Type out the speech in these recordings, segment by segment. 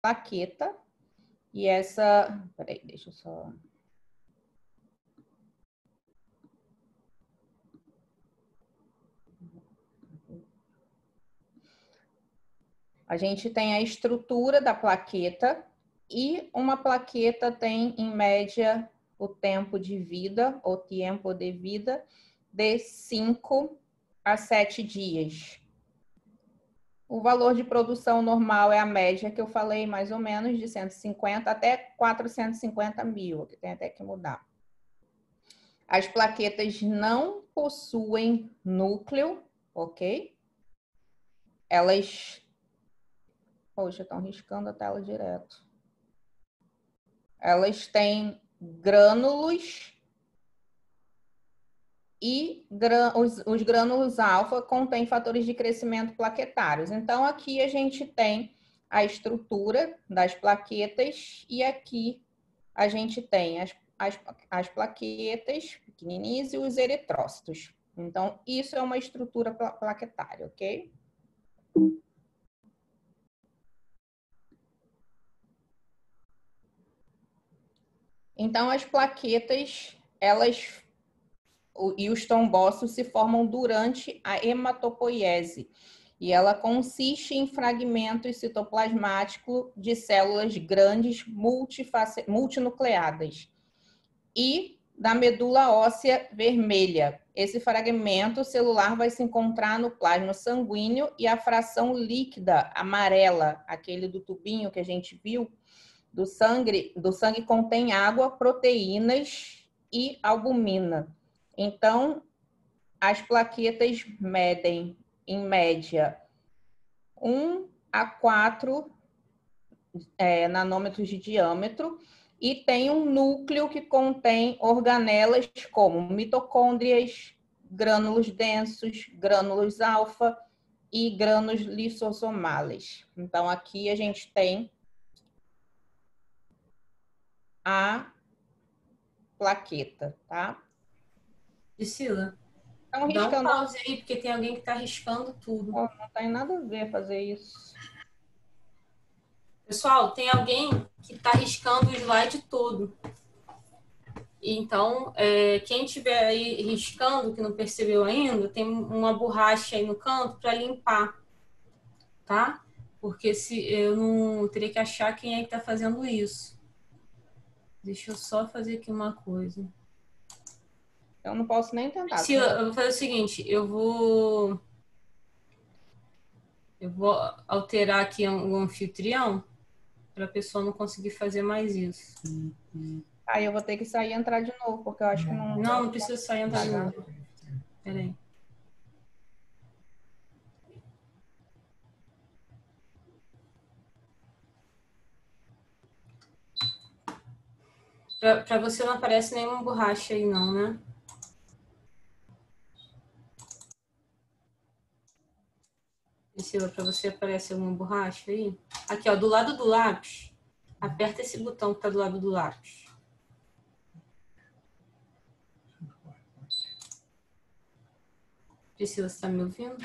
plaqueta. E essa... Peraí, deixa eu só... A gente tem a estrutura da plaqueta e uma plaqueta tem, em média, o tempo de vida, ou tempo de vida, de 5 a 7 dias. O valor de produção normal é a média que eu falei, mais ou menos, de 150 até 450 mil, que tem até que mudar. As plaquetas não possuem núcleo, ok? Elas... Poxa, estão riscando a tela direto. Elas têm grânulos e os grânulos alfa contêm fatores de crescimento plaquetários. Então, aqui a gente tem a estrutura das plaquetas e aqui a gente tem as plaquetas pequenininhas e os eritrócitos. Então, isso é uma estrutura plaquetária, ok? Então, as plaquetas, elas e os trombócitos se formam durante a hematopoiese. E ela consiste em fragmentos citoplasmáticos de células grandes multinucleadas e da medula óssea vermelha. Esse fragmento celular vai se encontrar no plasma sanguíneo e a fração líquida amarela, aquele do tubinho que a gente viu, do sangue contém água, proteínas e albumina. Então, as plaquetas medem, em média, 1 a 4 nanômetros de diâmetro e tem um núcleo que contém organelas como mitocôndrias, grânulos densos, grânulos alfa e grânulos lissosomales. Então, aqui a gente tem a plaqueta, tá? Priscila, Estão dá um riscando. pause aí, porque tem alguém que está riscando tudo. Não tem nada a ver fazer isso. Pessoal, tem alguém que está riscando o slide todo. Então, quem estiver aí riscando, que não percebeu ainda, tem uma borracha aí no canto para limpar, tá? Porque se eu não teria que achar quem é que está fazendo isso. Deixa eu só fazer aqui uma coisa. Eu não posso nem tentar. Priscila, eu vou fazer o seguinte, eu vou alterar aqui o anfitrião para a pessoa não conseguir fazer mais isso. Aí eu vou ter que sair e entrar de novo, porque eu acho que não... Não precisa sair e entrar de novo. Peraí. Para você não aparece nenhuma borracha aí não, né? Priscila, para você aparece alguma borracha aí? Aqui, ó, do lado do lápis. Aperta esse botão que está do lado do lápis. Priscila, você está me ouvindo?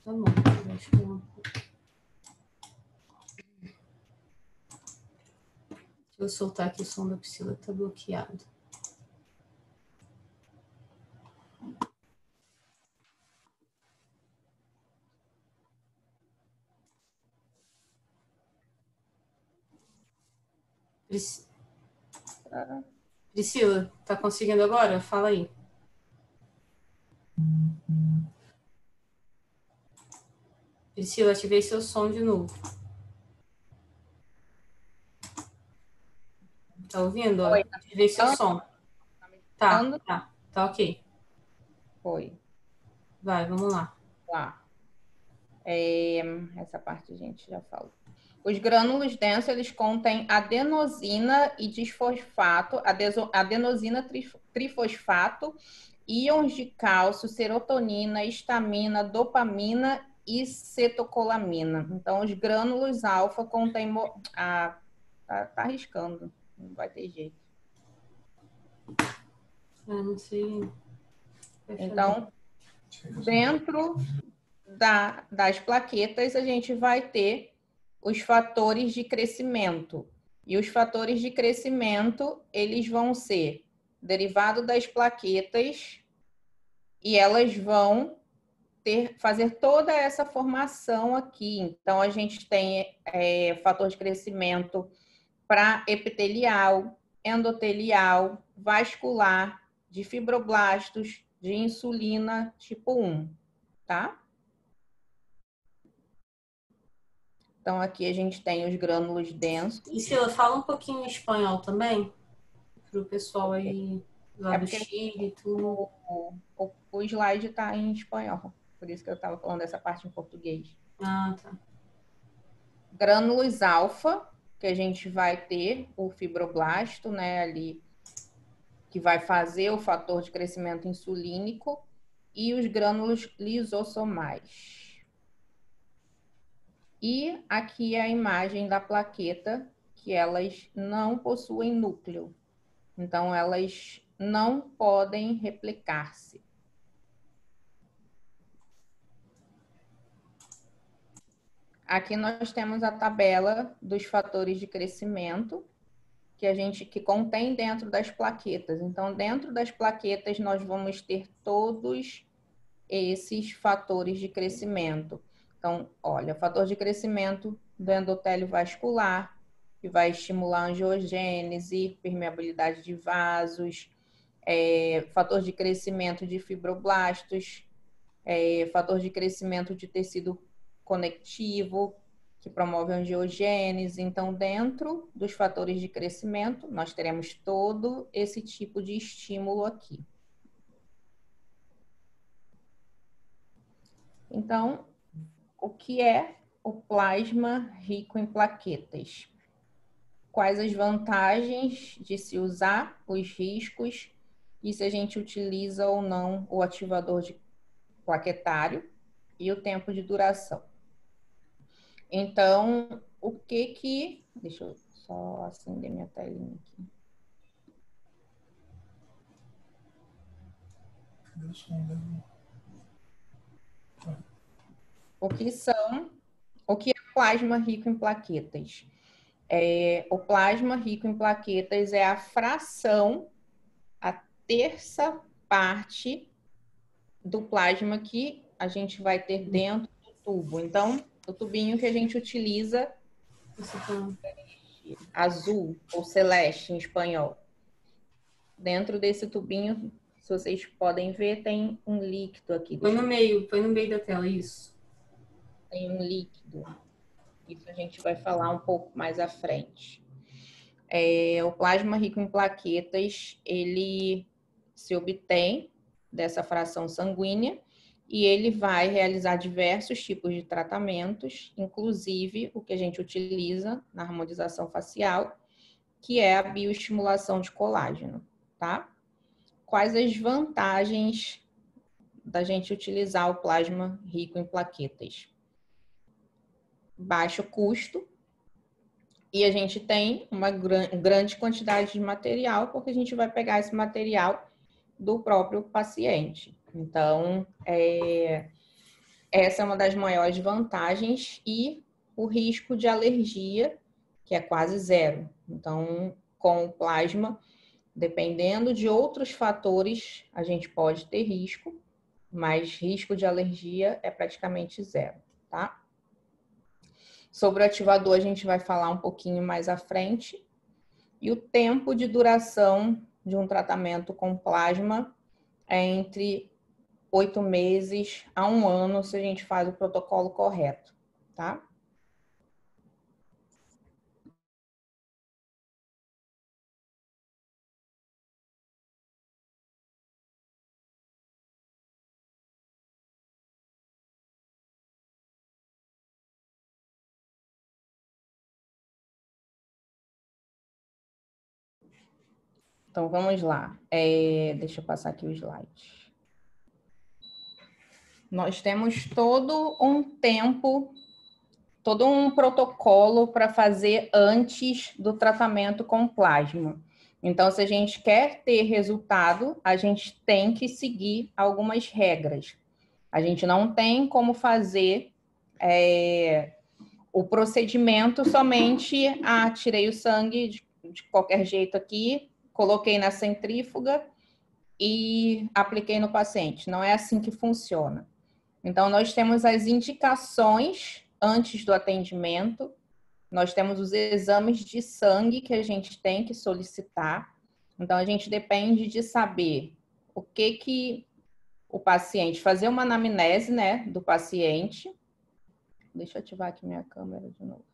Tá bom, acho que não. Deixa eu soltar aqui o som da Priscila, que tá bloqueado. Priscila, tá conseguindo agora? Fala aí. Priscila, ativei seu som de novo. Tá ouvindo? Oi, Ativei seu som. tá me Tá, escutando? tá ok. Foi. Vai, vamos lá. Lá. Essa parte a gente já falou. Os grânulos densos, eles contêm adenosina e disfosfato, adenosina trifosfato, íons de cálcio, serotonina, histamina, dopamina e cetocolamina. Então, os grânulos alfa contêm... tá arriscando, não vai ter jeito. Não sei. Então, dentro das plaquetas, a gente vai ter os fatores de crescimento. E os fatores de crescimento, eles vão ser derivado das plaquetas e elas vão fazer toda essa formação aqui. Então, a gente tem fator de crescimento para epitelial, endotelial, vascular, de fibroblastos, de insulina tipo 1, tá? Então, aqui a gente tem os grânulos densos. E Sila, fala um pouquinho espanhol também, para o pessoal aí lá do Chile e tudo. O slide está em espanhol, por isso que eu estava falando dessa parte em português. Ah, tá. Grânulos alfa, que a gente vai ter o fibroblasto, né, ali, que vai fazer o fator de crescimento insulínico, e os grânulos lisossomais. E aqui é a imagem da plaqueta, que elas não possuem núcleo. Então, elas não podem replicar-se. Aqui nós temos a tabela dos fatores de crescimento que contém dentro das plaquetas. Então, dentro das plaquetas, nós vamos ter todos esses fatores de crescimento. Então, olha, fator de crescimento do endotélio vascular, que vai estimular a angiogênese, permeabilidade de vasos, fator de crescimento de fibroblastos, fator de crescimento de tecido conectivo, que promove a angiogênese. Então, dentro dos fatores de crescimento, nós teremos todo esse tipo de estímulo aqui. Então, o que é o plasma rico em plaquetas? Quais as vantagens de se usar, os riscos, e se a gente utiliza ou não o ativador de plaquetário e o tempo de duração. Então, o que... Deixa eu só acender minha telinha aqui. O que é plasma rico em plaquetas? O plasma rico em plaquetas é a fração, a terça parte do plasma que a gente vai ter dentro do tubo. Então, o tubinho que a gente utiliza, azul ou celeste em espanhol. Dentro desse tubinho, se vocês podem ver, tem um líquido aqui. Põe no meio da tela, isso. Tem um líquido. Isso a gente vai falar um pouco mais à frente. O plasma rico em plaquetas, ele se obtém dessa fração sanguínea e ele vai realizar diversos tipos de tratamentos, inclusive o que a gente utiliza na harmonização facial, que é a bioestimulação de colágeno, tá? Quais as vantagens da gente utilizar o plasma rico em plaquetas? Baixo custo, e a gente tem uma grande quantidade de material, porque a gente vai pegar esse material do próprio paciente. Então, essa é uma das maiores vantagens, e o risco de alergia, que é quase zero. Então, com o plasma, dependendo de outros fatores, a gente pode ter risco, mas risco de alergia é praticamente zero, tá? Sobre o ativador, a gente vai falar um pouquinho mais à frente. E o tempo de duração de um tratamento com plasma é entre 8 meses a 1 ano, se a gente faz o protocolo correto, tá? Então, vamos lá. Deixa eu passar aqui o slide. Nós temos todo um tempo, todo um protocolo para fazer antes do tratamento com plasma. Então, se a gente quer ter resultado, a gente tem que seguir algumas regras. A gente não tem como fazer o procedimento somente, tirei o sangue de qualquer jeito aqui, coloquei na centrífuga e apliquei no paciente. Não é assim que funciona. Então, nós temos as indicações antes do atendimento, nós temos os exames de sangue que a gente tem que solicitar. Então, a gente depende de saber o que o paciente, fazer uma anamnese, né, do paciente. Deixa eu ativar aqui minha câmera de novo.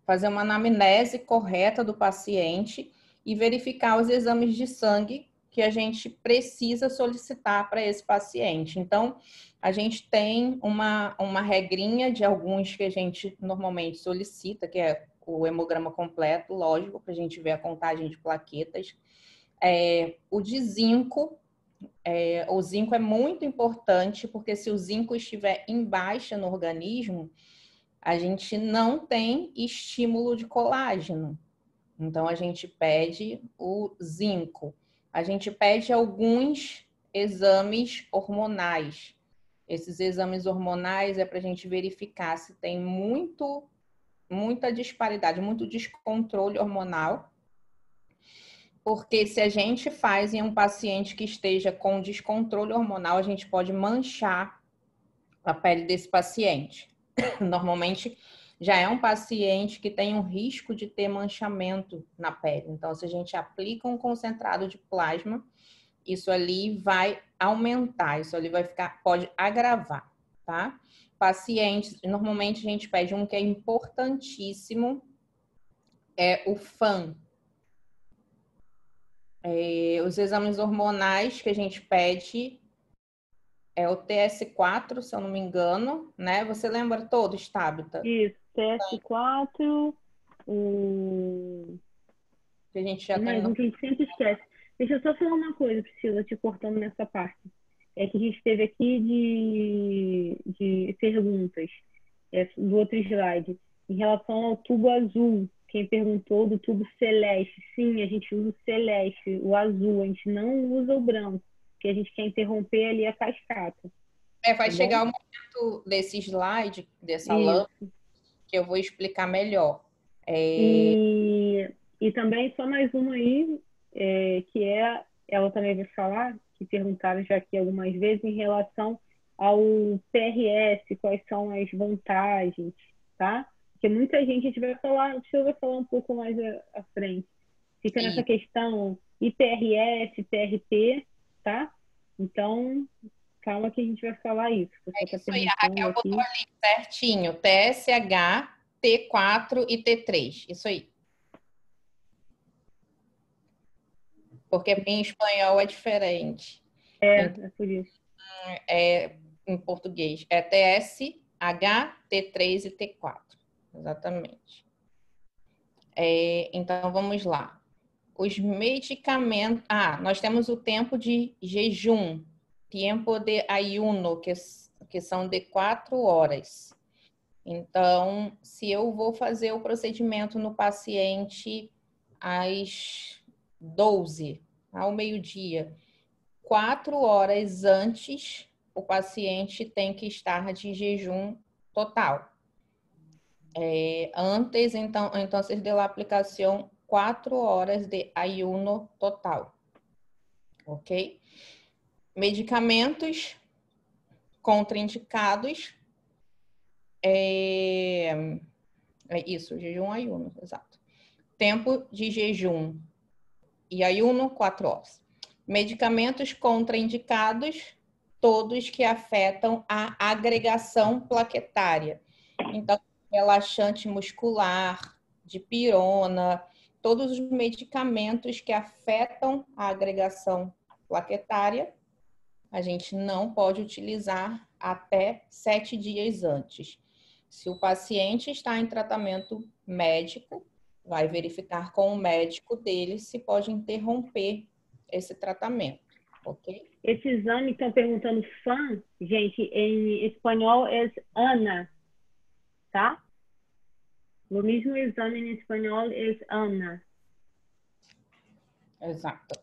Fazer uma anamnese correta do paciente e verificar os exames de sangue que a gente precisa solicitar para esse paciente. Então, a gente tem uma regrinha de alguns que a gente normalmente solicita, que é o hemograma completo, lógico, para a gente ver a contagem de plaquetas. O de zinco, o zinco é muito importante, porque se o zinco estiver em baixa no organismo, a gente não tem estímulo de colágeno. Então, a gente pede o zinco. A gente pede alguns exames hormonais. Esses exames hormonais é para a gente verificar se tem muita disparidade, muito descontrole hormonal. Porque se a gente faz em um paciente que esteja com descontrole hormonal, a gente pode manchar a pele desse paciente. Normalmente já é um paciente que tem um risco de ter manchamento na pele. Então, se a gente aplica um concentrado de plasma, isso ali vai aumentar, isso ali pode agravar, tá? Pacientes, normalmente a gente pede um que é importantíssimo, é o FAM. Os exames hormonais que a gente pede é o TS4, se eu não me engano, né? Você lembra todos, Tabita? Isso, TS4, o... Que a gente já mais tem um que a gente sempre esquece. Deixa eu só falar uma coisa, Priscila, te cortando nessa parte. É que a gente teve aqui de perguntas do outro slide. Em relação ao tubo azul, quem perguntou do tubo celeste. Sim, a gente usa o celeste, o azul, a gente não usa o branco, porque a gente quer interromper ali a cascata. vai chegar o momento desse slide, dessa lâmpada, que eu vou explicar melhor. E também só mais uma aí, que ela também vai falar, que perguntaram já aqui algumas vezes, em relação ao PRS, quais são as vantagens, tá? Porque muita gente, a gente vai falar, o senhor vai falar um pouco mais à frente. Fica nessa questão IPRS, PRP, tá? Então, calma que a gente vai falar isso. Isso aí, a Raquel botou ali certinho, TSH, T4 e T3, isso aí. Porque em espanhol é diferente. É por isso. Em português é TSH, T3 e T4, exatamente. Então, vamos lá. Os medicamentos... nós temos o tempo de jejum, tempo de ayuno, que são de 4 horas. Então, se eu vou fazer o procedimento no paciente às 12, ao meio-dia, 4 horas antes, o paciente tem que estar de jejum total. Antes, então de la aplicação, 4 horas de ayuno total. Ok? Medicamentos contraindicados. Isso, jejum ayuno, exato. Tempo de jejum Iaiuno, 4 horas. Medicamentos contraindicados, todos que afetam a agregação plaquetária. Então, relaxante muscular, dipirona, todos os medicamentos que afetam a agregação plaquetária, a gente não pode utilizar até 7 dias antes. Se o paciente está em tratamento médico, vai verificar com o médico dele se pode interromper esse tratamento, ok? Esse exame estão perguntando FAN, gente, em espanhol é ANA, tá? O mesmo exame em espanhol é ANA. Exato.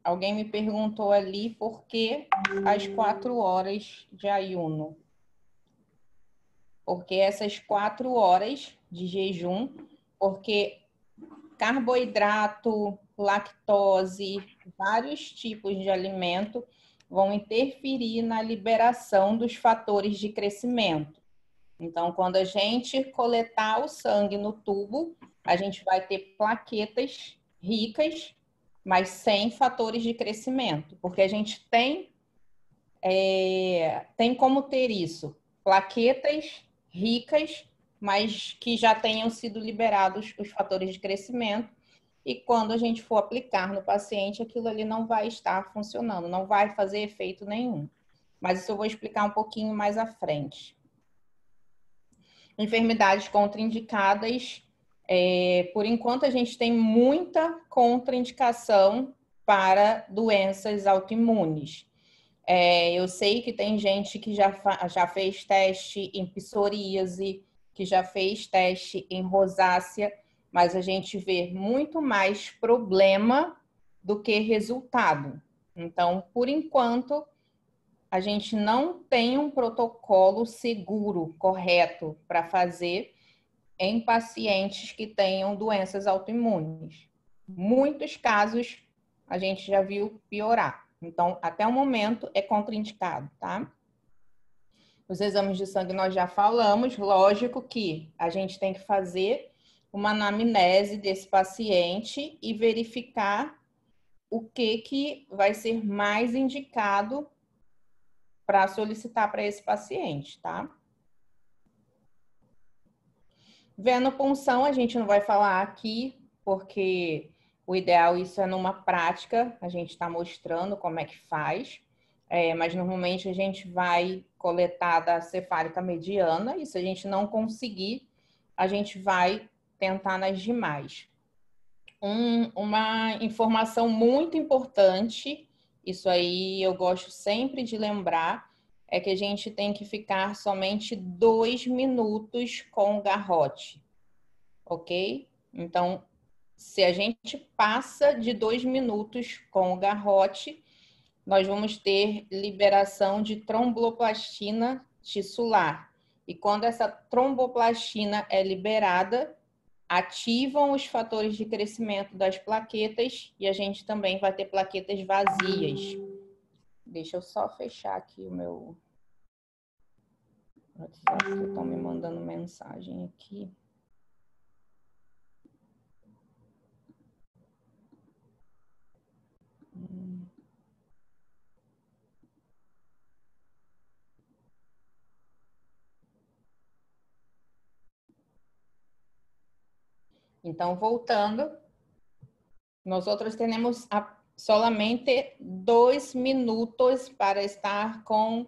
Alguém me perguntou ali por que as 4 horas de ayuno. Porque essas 4 horas de jejum, porque carboidrato, lactose, vários tipos de alimento vão interferir na liberação dos fatores de crescimento. Então, quando a gente coletar o sangue no tubo, a gente vai ter plaquetas ricas, mas sem fatores de crescimento, porque a gente tem como ter isso, plaquetas ricas, mas que já tenham sido liberados os fatores de crescimento, e quando a gente for aplicar no paciente, aquilo ali não vai estar funcionando, não vai fazer efeito nenhum. Mas isso eu vou explicar um pouquinho mais à frente. Enfermidades contraindicadas, por enquanto a gente tem muita contraindicação para doenças autoimunes. Eu sei que tem gente que já fez teste em psoríase, que já fez teste em rosácea, mas a gente vê muito mais problema do que resultado. Então, por enquanto, a gente não tem um protocolo seguro, correto, para fazer em pacientes que tenham doenças autoimunes. Muitos casos a gente já viu piorar. Então, até o momento é contraindicado, tá? Os exames de sangue nós já falamos, lógico que a gente tem que fazer uma anamnese desse paciente e verificar o que vai ser mais indicado para solicitar para esse paciente, tá? Venopunção a gente não vai falar aqui, porque o ideal isso é numa prática, a gente está mostrando como é que faz, mas normalmente a gente vai coletar da cefálica mediana, e se a gente não conseguir, a gente vai tentar nas demais. Uma informação muito importante, isso aí eu gosto sempre de lembrar, é que a gente tem que ficar somente 2 minutos com o garrote, ok? Então, se a gente passa de 2 minutos com o garrote, nós vamos ter liberação de tromboplastina tissular. E quando essa tromboplastina é liberada, ativam os fatores de crescimento das plaquetas e a gente também vai ter plaquetas vazias. Deixa eu só fechar aqui o meu WhatsApp, que estão me mandando mensagem aqui. Então, voltando, nós temos solamente 2 minutos para estar com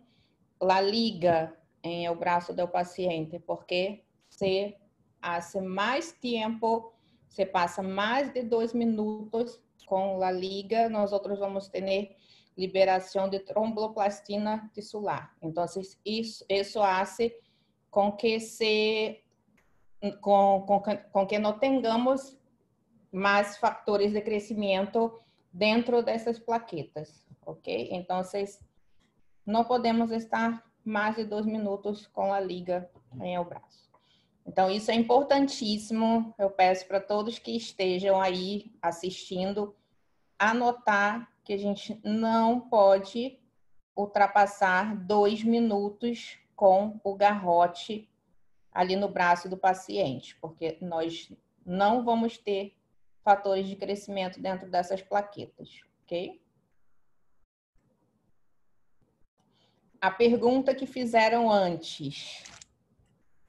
a liga em el braço do paciente, porque se hace mais tempo, se passa mais de 2 minutos com a liga, nós vamos ter liberação de tromboplastina tissular. Então, isso hace com que não tenhamos mais fatores de crescimento dentro dessas plaquetas, ok? Então, não podemos estar mais de 2 minutos com a liga em el braço. Então, isso é importantíssimo. Eu peço para todos que estejam aí assistindo, anotar que a gente não pode ultrapassar 2 minutos com o garrote ali no braço do paciente, porque nós não vamos ter fatores de crescimento dentro dessas plaquetas, ok? A pergunta que fizeram antes.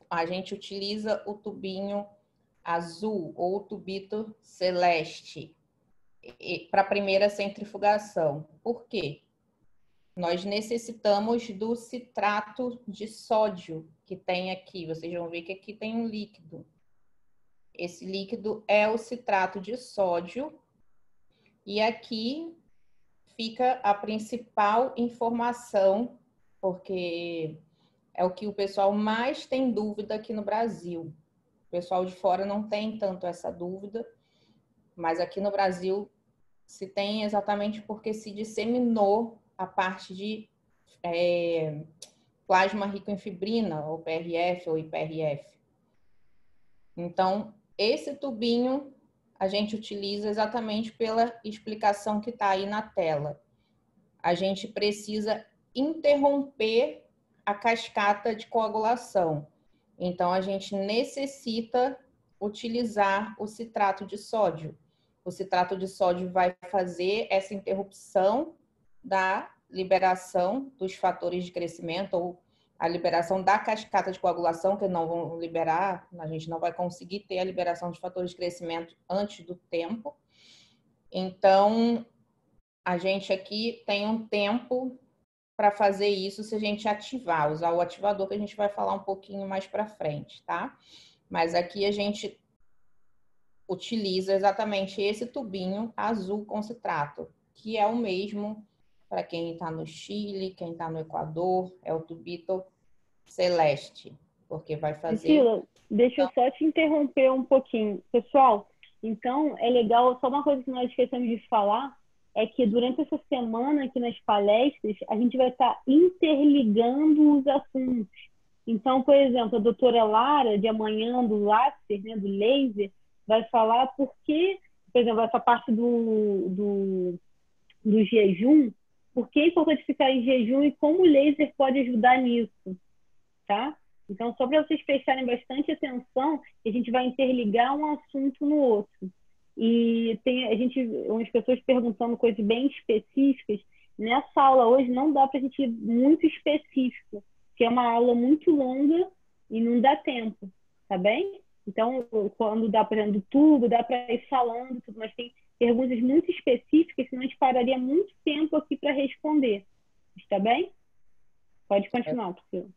A gente utiliza o tubinho azul ou o tubito celeste para a primeira centrifugação. Por quê? Nós necessitamos do citrato de sódio que tem aqui. Vocês vão ver que aqui tem um líquido. Esse líquido é o citrato de sódio. E aqui fica a principal informação, porque é o que o pessoal mais tem dúvida aqui no Brasil. O pessoal de fora não tem tanto essa dúvida, mas aqui no Brasil se tem exatamente porque se disseminou a parte de plasma rico em fibrina, ou PRF ou IPRF. Então, esse tubinho a gente utiliza exatamente pela explicação que está aí na tela. A gente precisa interromper a cascata de coagulação. Então, a gente necessita utilizar o citrato de sódio. O citrato de sódio vai fazer essa interrupção da liberação dos fatores de crescimento ou a liberação da cascata de coagulação, que não vão liberar, a gente não vai conseguir ter a liberação dos fatores de crescimento antes do tempo. Então, a gente aqui tem um tempo para fazer isso se a gente ativar, usar o ativador que a gente vai falar um pouquinho mais para frente, tá? Mas aqui a gente utiliza exatamente esse tubinho azul com citrato, que é o mesmo para quem está no Chile, quem está no Equador, é o tubito celeste, porque vai fazer... Priscila, deixa eu só te interromper um pouquinho. Pessoal, então é legal, só uma coisa que nós esquecemos de falar, é que durante essa semana aqui nas palestras, a gente vai estar interligando os assuntos. Então, por exemplo, a doutora Lara, de amanhã, do láser, né, do laser, vai falar por que, por exemplo, essa parte do jejum, por que é importante ficar em jejum e como o laser pode ajudar nisso, tá? Então, só para vocês prestarem bastante atenção, a gente vai interligar um assunto no outro. E tem umas pessoas perguntando coisas bem específicas. Nessa aula hoje não dá para a gente ir muito específico, porque é uma aula muito longa e não dá tempo, tá bem? Então, quando dá, por exemplo, do tubo, dá para ir falando, tudo, mas tem perguntas muito específicas, senão a gente pararia muito tempo aqui para responder. Está bem? Pode continuar, Priscila.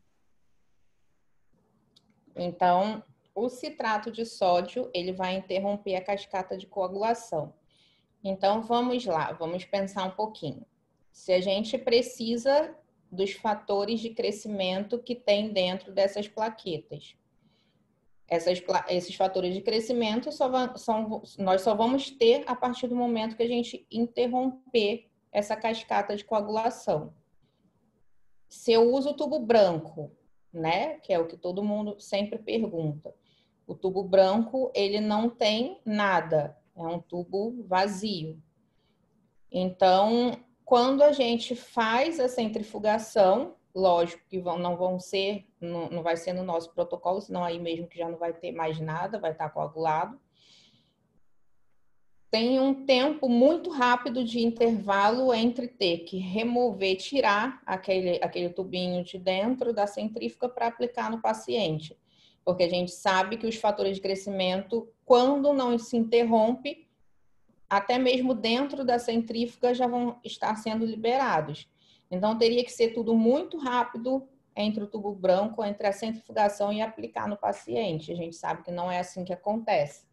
Então, o citrato de sódio, ele vai interromper a cascata de coagulação. Então, vamos lá, vamos pensar um pouquinho. Se a gente precisa dos fatores de crescimento que tem dentro dessas plaquetas. Esses fatores de crescimento nós só vamos ter a partir do momento que a gente interromper essa cascata de coagulação. Se eu uso o tubo branco, né, que é o que todo mundo sempre pergunta, o tubo branco, ele não tem nada, é um tubo vazio. Então, quando a gente faz a centrifugação, lógico que não vai ser no nosso protocolo, senão aí mesmo que já não vai ter mais nada, vai estar coagulado. Tem um tempo muito rápido de intervalo entre ter que remover, tirar aquele tubinho de dentro da centrífuga para aplicar no paciente. Porque a gente sabe que os fatores de crescimento, quando não se interrompe, até mesmo dentro da centrífuga já vão estar sendo liberados. Então, teria que ser tudo muito rápido entre o tubo branco, entre a centrifugação e aplicar no paciente. A gente sabe que não é assim que acontece.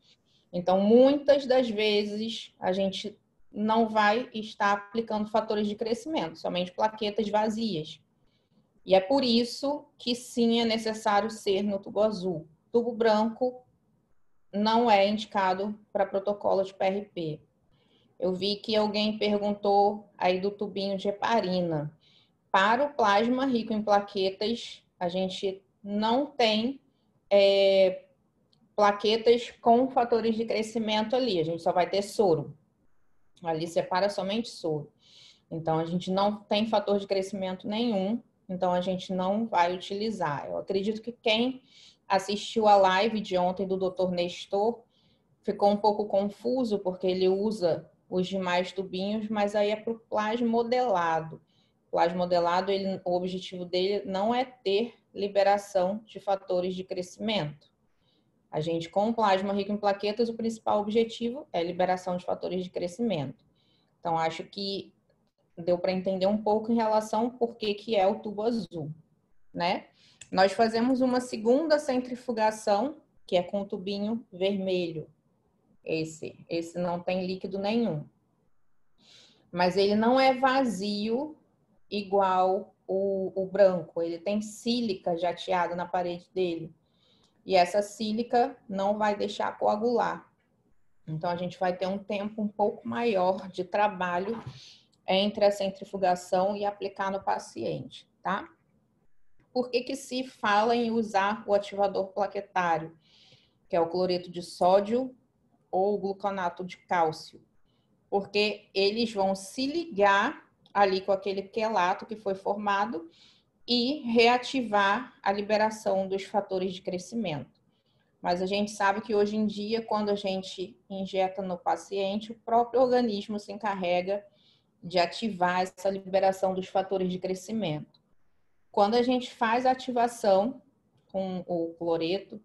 Então, muitas das vezes, a gente não vai estar aplicando fatores de crescimento, somente plaquetas vazias. E é por isso que sim, é necessário ser no tubo azul. Tubo branco não é indicado para protocolo de PRP. Eu vi que alguém perguntou aí do tubinho de heparina. Para o plasma rico em plaquetas, a gente não tem plaquetas com fatores de crescimento ali. A gente só vai ter soro. Ali separa somente soro. Então, a gente não tem fator de crescimento nenhum. Então, a gente não vai utilizar. Eu acredito que quem assistiu a live de ontem do Dr. Nestor ficou um pouco confuso, porque ele usa os demais tubinhos, mas aí é para o plasmodelado. O plasmodelado, o objetivo dele não é ter liberação de fatores de crescimento. A gente, com o plasma rico em plaquetas, o principal objetivo é a liberação de fatores de crescimento. Então, acho que deu para entender um pouco em relação ao porquê que é o tubo azul, né? Nós fazemos uma segunda centrifugação, que é com o tubinho vermelho. Esse não tem líquido nenhum. Mas ele não é vazio igual o branco. Ele tem sílica jateada na parede dele. E essa sílica não vai deixar coagular. Então, a gente vai ter um tempo um pouco maior de trabalho entre a centrifugação e aplicar no paciente, tá? Por que se fala em usar o ativador plaquetário, que é o cloreto de sódio ou o gluconato de cálcio? Porque eles vão se ligar ali com aquele quelato que foi formado e reativar a liberação dos fatores de crescimento. Mas a gente sabe que hoje em dia, quando a gente injeta no paciente, o próprio organismo se encarrega de ativar essa liberação dos fatores de crescimento. Quando a gente faz a ativação com o cloreto,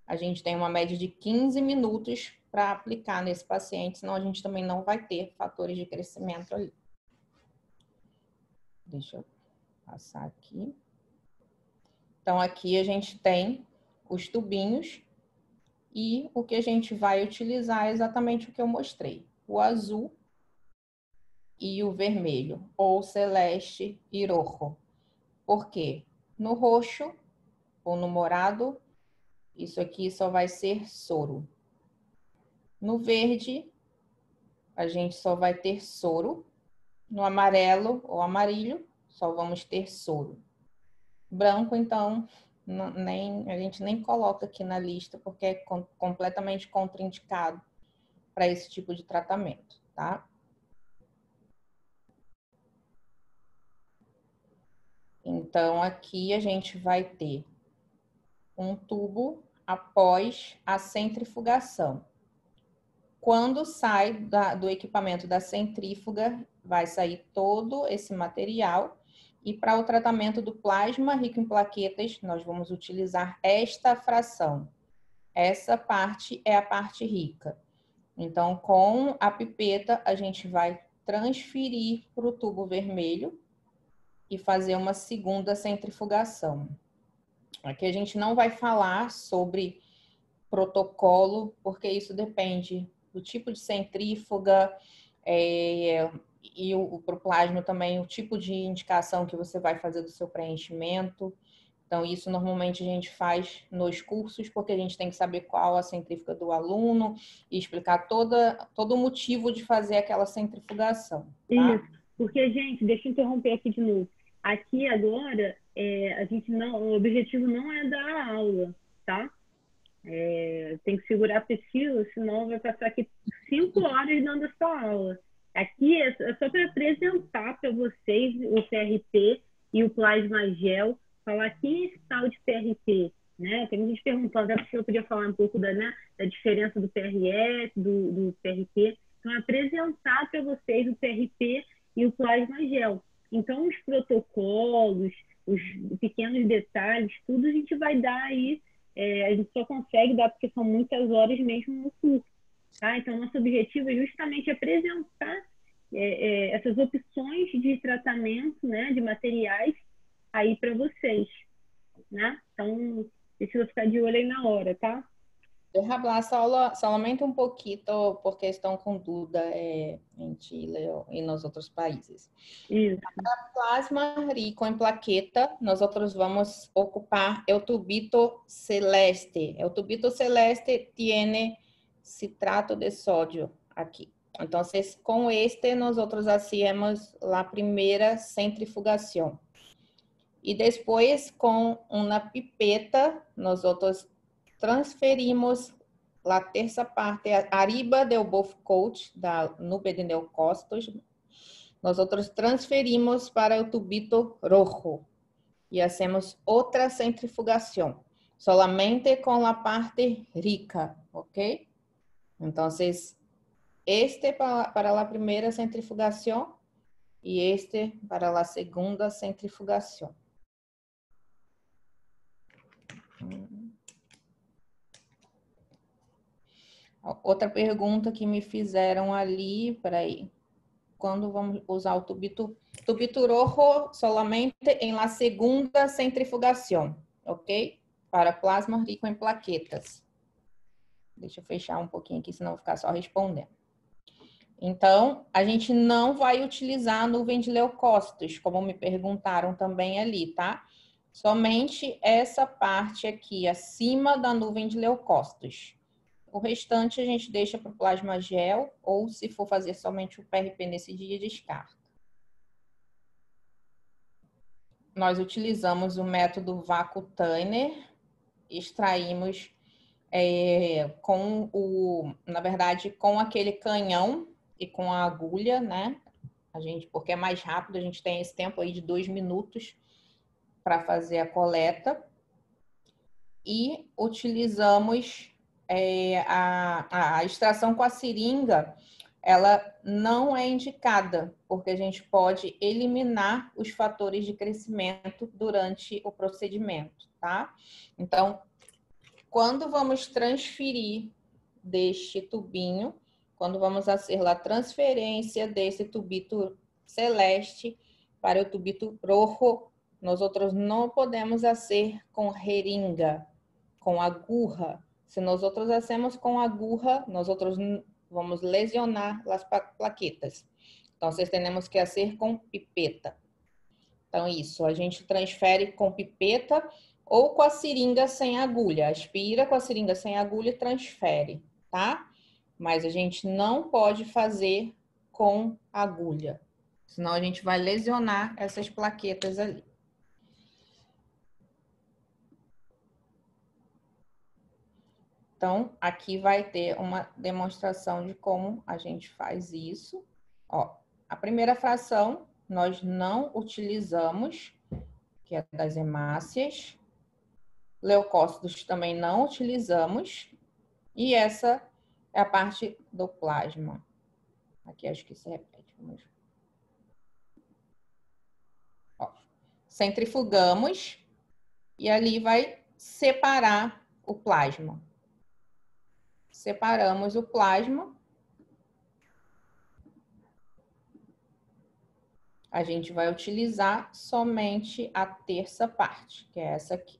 a gente tem uma média de 15 minutos para aplicar nesse paciente, senão a gente também não vai ter fatores de crescimento ali. Deixa eu passar aqui. Então, aqui a gente tem os tubinhos e o que a gente vai utilizar é exatamente o que eu mostrei. O azul e o vermelho, ou celeste e rojo. Por quê? No roxo ou no morado, isso aqui só vai ser soro. No verde, a gente só vai ter soro. No amarelo ou amarillo, só vamos ter soro. Branco, então, a gente nem coloca aqui na lista, porque é completamente contraindicado para esse tipo de tratamento, tá? Então, aqui a gente vai ter um tubo após a centrifugação. Quando sai do equipamento da centrífuga, vai sair todo esse material. E para o tratamento do plasma rico em plaquetas, nós vamos utilizar esta fração. Essa parte é a parte rica. Então, com a pipeta, a gente vai transferir para o tubo vermelho e fazer uma segunda centrifugação. Aqui a gente não vai falar sobre protocolo, porque isso depende do tipo de centrífuga e para o plasma também o tipo de indicação que você vai fazer do seu preenchimento. Então, isso normalmente a gente faz nos cursos, porque a gente tem que saber qual a centrífuga do aluno e explicar todo o motivo de fazer aquela centrifugação. Tá? Isso, porque, gente, deixa eu interromper aqui de novo. Aqui agora, o objetivo não é dar a aula, tá? Tem que segurar a Priscila, senão vai passar aqui 5 horas dando essa aula. Aqui é só para apresentar para vocês o PRP e o plasma gel, falar quem é esse tal de PRP, né? Tem gente perguntando, a Priscila podia falar um pouco da diferença do PRS, do PRP. Então, apresentar para vocês o PRP e o plasma gel. Então, os protocolos, os pequenos detalhes, tudo a gente vai dar aí. A gente só consegue dar porque são muitas horas mesmo no curso. Tá? Então, nosso objetivo é justamente apresentar essas opções de tratamento, né, de materiais aí para vocês. Né? Então, precisa ficar de olho aí na hora, tá? Deja hablar solamente un poquito porque están con duda en Chile y en los otros países. Para plasma rico en plaqueta, nosotros vamos a ocupar el tubito celeste. El tubito celeste tiene citrato de sodio aquí. Entonces, con este nosotros hacemos la primera centrifugación. Y después, con una pipeta, nosotros transferimos a terça parte arriba do buff coat da nube de leucócitos. Nós transferimos para o tubito rojo e hacemos outra centrifugação, solamente com a parte rica, ok? Entonces, este para la primera centrifugación y este para la segunda centrifugación. Outra pergunta que me fizeram ali, peraí. Quando vamos usar o tubito rojo solamente em la segunda centrifugação, ok? Para plasma rico em plaquetas. Deixa eu fechar um pouquinho aqui, senão eu vou ficar só respondendo. Então, a gente não vai utilizar a nuvem de leucócitos, como me perguntaram também ali, tá? Somente essa parte aqui, acima da nuvem de leucócitos. O restante a gente deixa para o plasma gel, ou se for fazer somente o PRP nesse dia, descarta. Nós utilizamos o método Vacuum Tanner, extraímos na verdade, com aquele canhão e com a agulha, né? Porque é mais rápido, a gente tem esse tempo aí de 2 minutos para fazer a coleta. E utilizamos a extração com a seringa, ela não é indicada, porque a gente pode eliminar os fatores de crescimento durante o procedimento, tá? Então, quando vamos transferir deste tubinho, quando vamos fazer a transferência desse tubito celeste para o tubito rojo, nós outros não podemos fazer com jeringa, com agulha. Se nós outros hacemos com agulha, nós outros vamos lesionar as plaquetas. Então, nós temos que fazer com pipeta. Então, isso, a gente transfere com pipeta ou com a seringa sem agulha. Aspira com a seringa sem agulha e transfere, tá? Mas a gente não pode fazer com agulha, senão a gente vai lesionar essas plaquetas ali. Então, aqui vai ter uma demonstração de como a gente faz isso. Ó, a primeira fração nós não utilizamos, que é das hemácias. Leucócitos também não utilizamos. E essa é a parte do plasma. Aqui acho que se repete. Vamos... Ó, centrifugamos e ali vai separar o plasma. Separamos o plasma. A gente vai utilizar somente a terça parte, que é essa aqui.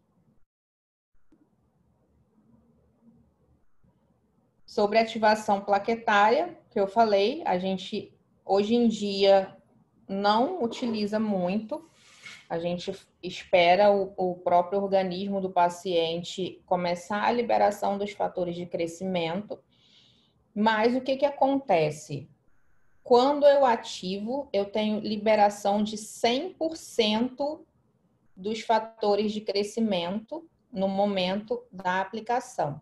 Sobre ativação plaquetária, que eu falei, a gente hoje em dia não utiliza muito. A gente espera o próprio organismo do paciente começar a liberação dos fatores de crescimento. Mas o que acontece? Quando eu ativo, eu tenho liberação de 100% dos fatores de crescimento no momento da aplicação.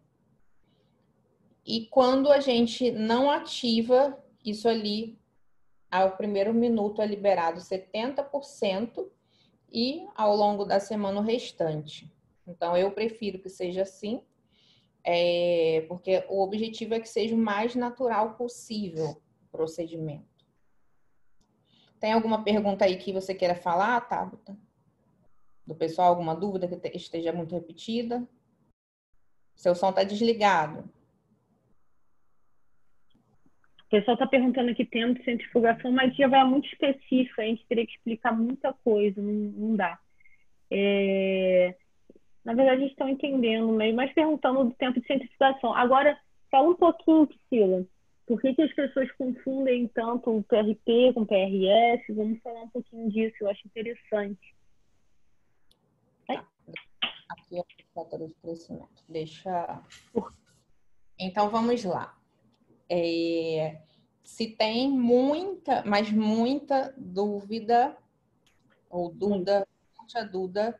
E quando a gente não ativa, isso ali, ao primeiro minuto é liberado 70%. E ao longo da semana o restante. Então, eu prefiro que seja assim, porque o objetivo é que seja o mais natural possível o procedimento. Tem alguma pergunta aí que você queira falar, Tabata? Do pessoal, alguma dúvida que esteja muito repetida? Seu som está desligado. O pessoal está perguntando aqui tempo de centrifugação, mas já vai muito específico, a gente teria que explicar muita coisa, não dá. Na verdade, eles estão entendendo, mas perguntando do tempo de centrifugação. Agora, fala um pouquinho, Priscila, por que as pessoas confundem tanto o PRP com o PRS? Vamos falar um pouquinho disso, eu acho interessante. Aqui é o fator de crescimento. Então, vamos lá. Se tem muita, mas muita dúvida, ou muita dúvida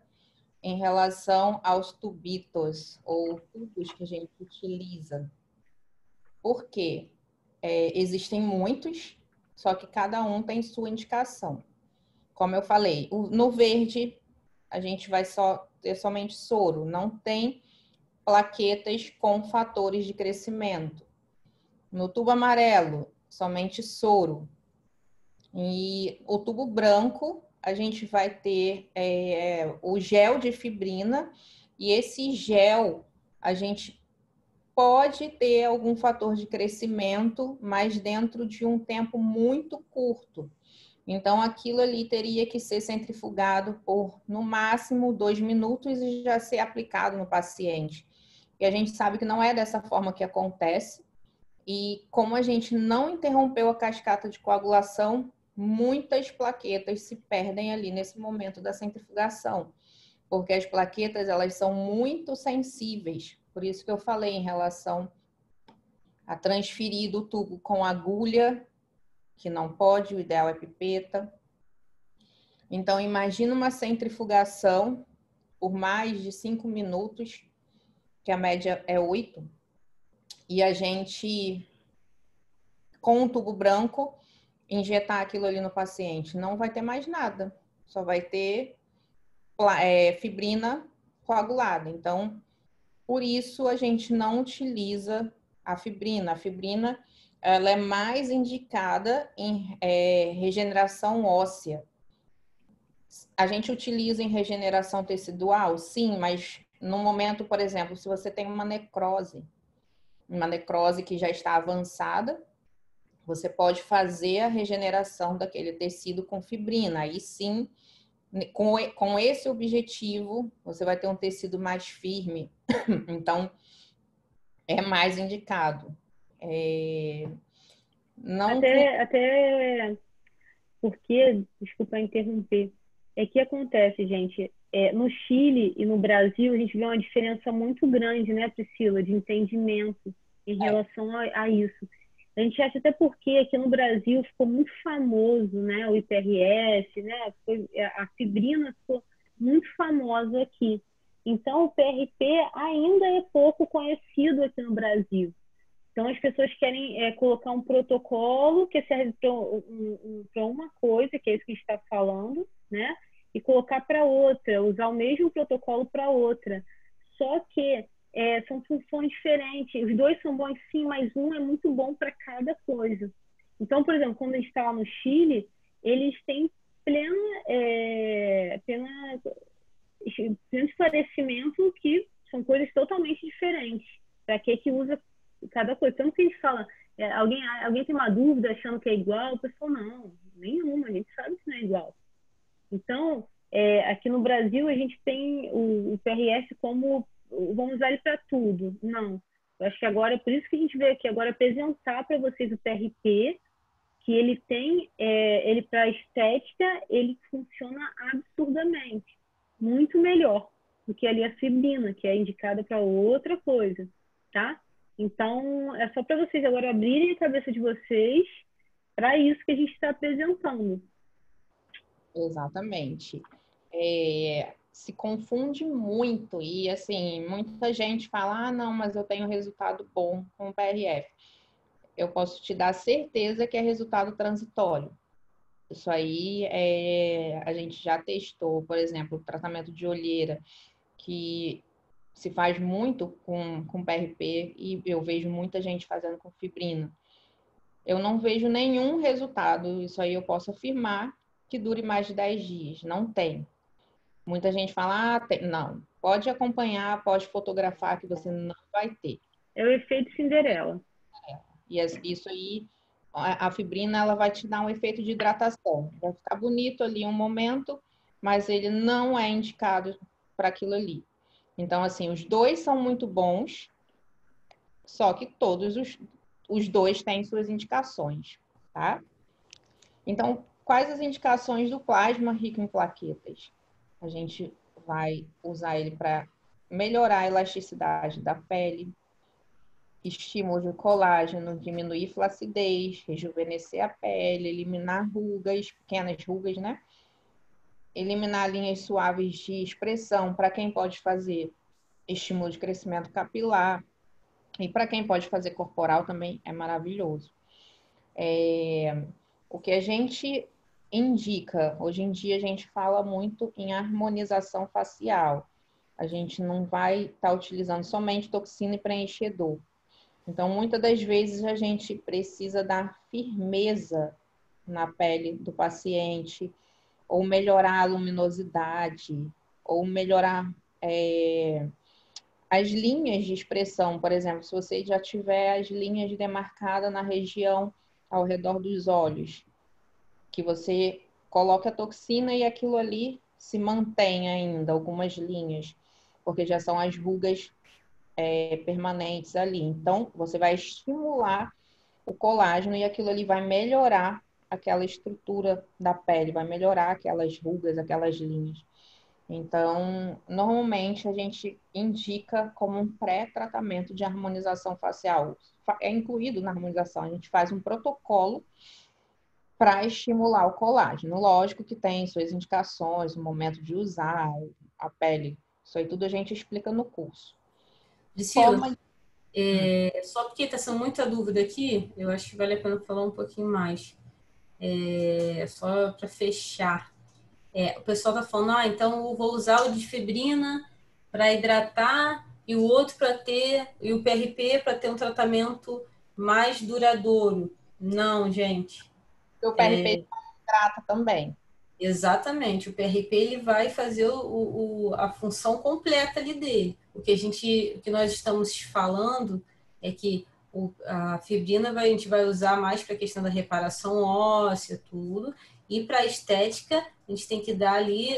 em relação aos tubitos, ou tubos que a gente utiliza. Por quê? Existem muitos, só que cada um tem sua indicação. Como eu falei, no verde, a gente vai ter somente soro, não tem plaquetas com fatores de crescimento. No tubo amarelo, somente soro. E o tubo branco, a gente vai ter o gel de fibrina, e esse gel, a gente pode ter algum fator de crescimento, mas dentro de um tempo muito curto. Então, aquilo ali teria que ser centrifugado por, no máximo, 2 minutos e já ser aplicado no paciente. E a gente sabe que não é dessa forma que acontece. E como a gente não interrompeu a cascata de coagulação, muitas plaquetas se perdem ali nesse momento da centrifugação, porque as plaquetas, elas são muito sensíveis. Por isso que eu falei em relação a transferir do tubo com agulha, que não pode, o ideal é pipeta. Então, imagina uma centrifugação por mais de 5 minutos, que a média é 8, e a gente, com o tubo branco, injetar aquilo ali no paciente. Não vai ter mais nada, só vai ter fibrina coagulada. Então, por isso a gente não utiliza a fibrina. A fibrina, ela é mais indicada em regeneração óssea. A gente utiliza em regeneração tecidual? Sim, mas no momento, por exemplo, se você tem uma necrose que já está avançada, você pode fazer a regeneração daquele tecido com fibrina. Aí sim, com esse objetivo, você vai ter um tecido mais firme. Então, é mais indicado. Não Até porque, desculpa interromper, que acontece, gente, no Chile e no Brasil, a gente vê uma diferença muito grande, né, Priscila, de entendimento em relação a isso. A gente acha até porque aqui no Brasil ficou muito famoso, né, o IPRS, né, a fibrina ficou muito famosa aqui. Então, o PRP ainda é pouco conhecido aqui no Brasil. Então, as pessoas querem colocar um protocolo que serve para uma coisa, que é isso que a gente está falando, né? E colocar para outra, usar o mesmo protocolo para outra. Só que são funções diferentes. Os dois são bons sim, mas um é muito bom para cada coisa. Então, por exemplo, quando a gente está lá no Chile, eles têm pleno esclarecimento que são coisas totalmente diferentes. Para que usa cada coisa. Tanto que a gente fala, alguém tem uma dúvida achando que é igual, o pessoal, não, nenhuma, a gente sabe que não é igual. Então, aqui no Brasil, a gente tem o PRS como, vamos usar ele para tudo. Não, eu acho que agora, por isso que a gente veio aqui agora apresentar para vocês o PRP, que ele tem, ele para estética, ele funciona absurdamente, muito melhor do que ali a fibrina, que é indicada para outra coisa, tá? Então, é só para vocês agora abrirem a cabeça de vocês para isso que a gente está apresentando. Exatamente. Se confunde muito e, assim, muita gente fala, não, mas eu tenho resultado bom com o PRF. Eu posso te dar certeza que é resultado transitório. Isso aí a gente já testou, por exemplo, o tratamento de olheira, que se faz muito com PRP e eu vejo muita gente fazendo com fibrina. Eu não vejo nenhum resultado, isso aí eu posso afirmar, que dure mais de 10 dias. Não tem. Muita gente fala, não, pode acompanhar, pode fotografar que você não vai ter. É o efeito Cinderela. E isso aí, a fibrina, ela vai te dar um efeito de hidratação. Vai ficar bonito ali um momento, mas ele não é indicado para aquilo ali. Então, assim, os dois são muito bons, só que todos os dois têm suas indicações, tá? Então, quais as indicações do plasma rico em plaquetas? A gente vai usar ele para melhorar a elasticidade da pele, estímulo de colágeno, diminuir flacidez, rejuvenescer a pele, eliminar rugas, pequenas rugas, né? Eliminar linhas suaves de expressão, para quem pode fazer estímulo de crescimento capilar, e para quem pode fazer corporal também é maravilhoso. O que a gente indica, hoje em dia a gente fala muito em harmonização facial. A gente não vai estar utilizando somente toxina e preenchedor. Então, muitas das vezes a gente precisa dar firmeza na pele do paciente, ou melhorar a luminosidade, ou melhorar as linhas de expressão. Por exemplo, se você já tiver as linhas demarcadas na região ao redor dos olhos, que você coloque a toxina e aquilo ali se mantém ainda, algumas linhas, porque já são as rugas permanentes ali. Então, você vai estimular o colágeno e aquilo ali vai melhorar aquela estrutura da pele, vai melhorar aquelas rugas, aquelas linhas. Então, normalmente a gente indica como um pré-tratamento de harmonização facial. É incluído na harmonização, a gente faz um protocolo para estimular o colágeno. Lógico que tem suas indicações, o momento de usar a pele. Isso aí tudo a gente explica no curso. Priscila, só porque está sendo muita dúvida aqui, eu acho que vale a pena falar um pouquinho mais. Só para fechar. O pessoal está falando, então eu vou usar o difebrina para hidratar e o outro e o PRP para ter um tratamento mais duradouro. Não, gente. O PRP trata também. Exatamente. O PRP ele vai fazer a função completa ali dele. O que nós estamos falando é que a fibrina a gente vai usar mais para a questão da reparação óssea, tudo. E para a estética, a gente tem que dar ali,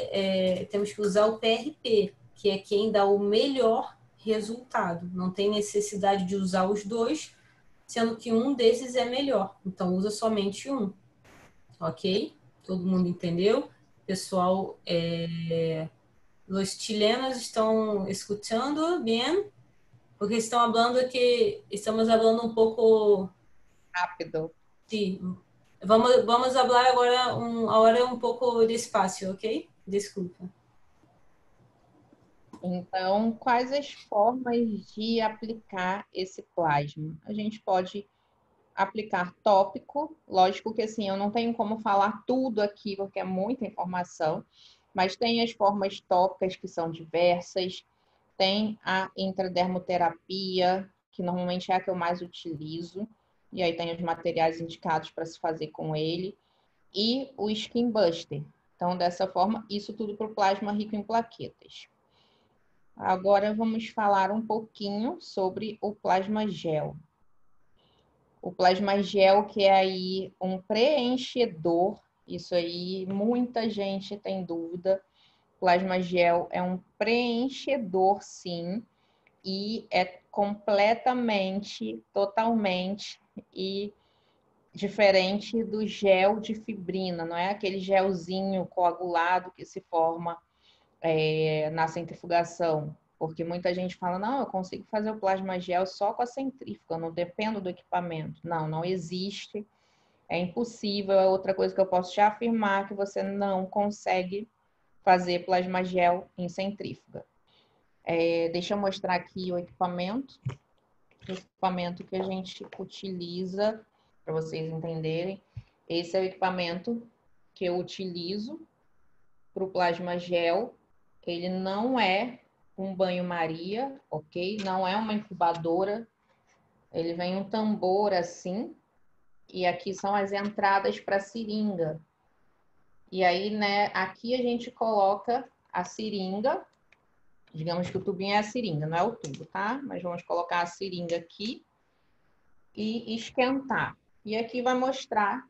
temos que usar o PRP, que é quem dá o melhor resultado. Não tem necessidade de usar os dois, sendo que um desses é melhor. Então, usa somente um. Ok? Todo mundo entendeu? Pessoal, os chilenos estão escutando bem? Porque estão falando que estamos falando um pouco rápido. Sim. Vamos falar agora um pouco despacio, ok? Desculpa. Então, quais as formas de aplicar esse plasma? A gente pode aplicar tópico, lógico que assim, eu não tenho como falar tudo aqui, porque é muita informação, mas tem as formas tópicas que são diversas, tem a intradermoterapia, que normalmente é a que eu mais utilizo, e aí tem os materiais indicados para se fazer com ele, e o Skin Buster. Então, dessa forma, isso tudo para o plasma rico em plaquetas. Agora vamos falar um pouquinho sobre o plasma gel. O plasma gel, que é aí um preenchedor, isso aí muita gente tem dúvida. Plasma gel é um preenchedor, sim, e é completamente, totalmente e diferente do gel de fibrina, não é aquele gelzinho coagulado que se forma na centrifugação, porque muita gente fala, não, eu consigo fazer o plasma gel só com a centrífuga, não dependo do equipamento. Não, não existe, é impossível. É outra coisa que eu posso te afirmar, que você não consegue fazer plasma gel em centrífuga. Deixa eu mostrar aqui o equipamento que a gente utiliza, para vocês entenderem. Esse é o equipamento que eu utilizo para o plasma gel. Ele não é um banho-maria, ok? Não é uma incubadora. Ele vem um tambor assim, e aqui são as entradas para seringa. E aí, né, aqui a gente coloca a seringa. Digamos que o tubinho é a seringa, não é o tubo, tá? Mas vamos colocar a seringa aqui e esquentar. E aqui vai mostrar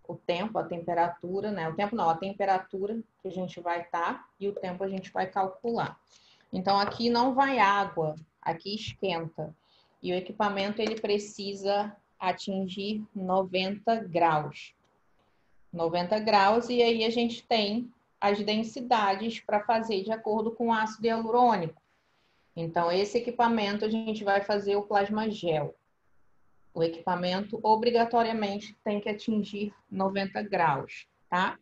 o tempo, a temperatura, né? O tempo não, a temperatura que a gente vai estar e o tempo a gente vai calcular. Então, aqui não vai água, aqui esquenta. E o equipamento, ele precisa atingir 90 graus. 90 graus, e aí a gente tem as densidades para fazer de acordo com o ácido hialurônico. Então, esse equipamento a gente vai fazer o plasma gel. O equipamento obrigatoriamente tem que atingir 90 graus, tá?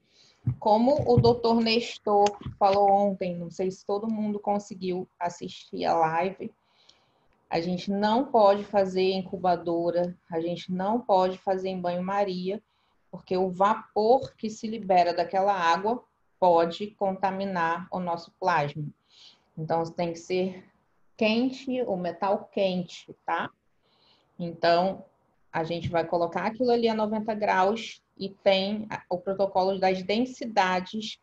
Como o doutor Nestor falou ontem, não sei se todo mundo conseguiu assistir a live, a gente não pode fazer em incubadora, a gente não pode fazer em banho-maria, porque o vapor que se libera daquela água pode contaminar o nosso plasma. Então, tem que ser quente, o metal quente, tá? Então, a gente vai colocar aquilo ali a 90 graus e tem o protocolo das densidades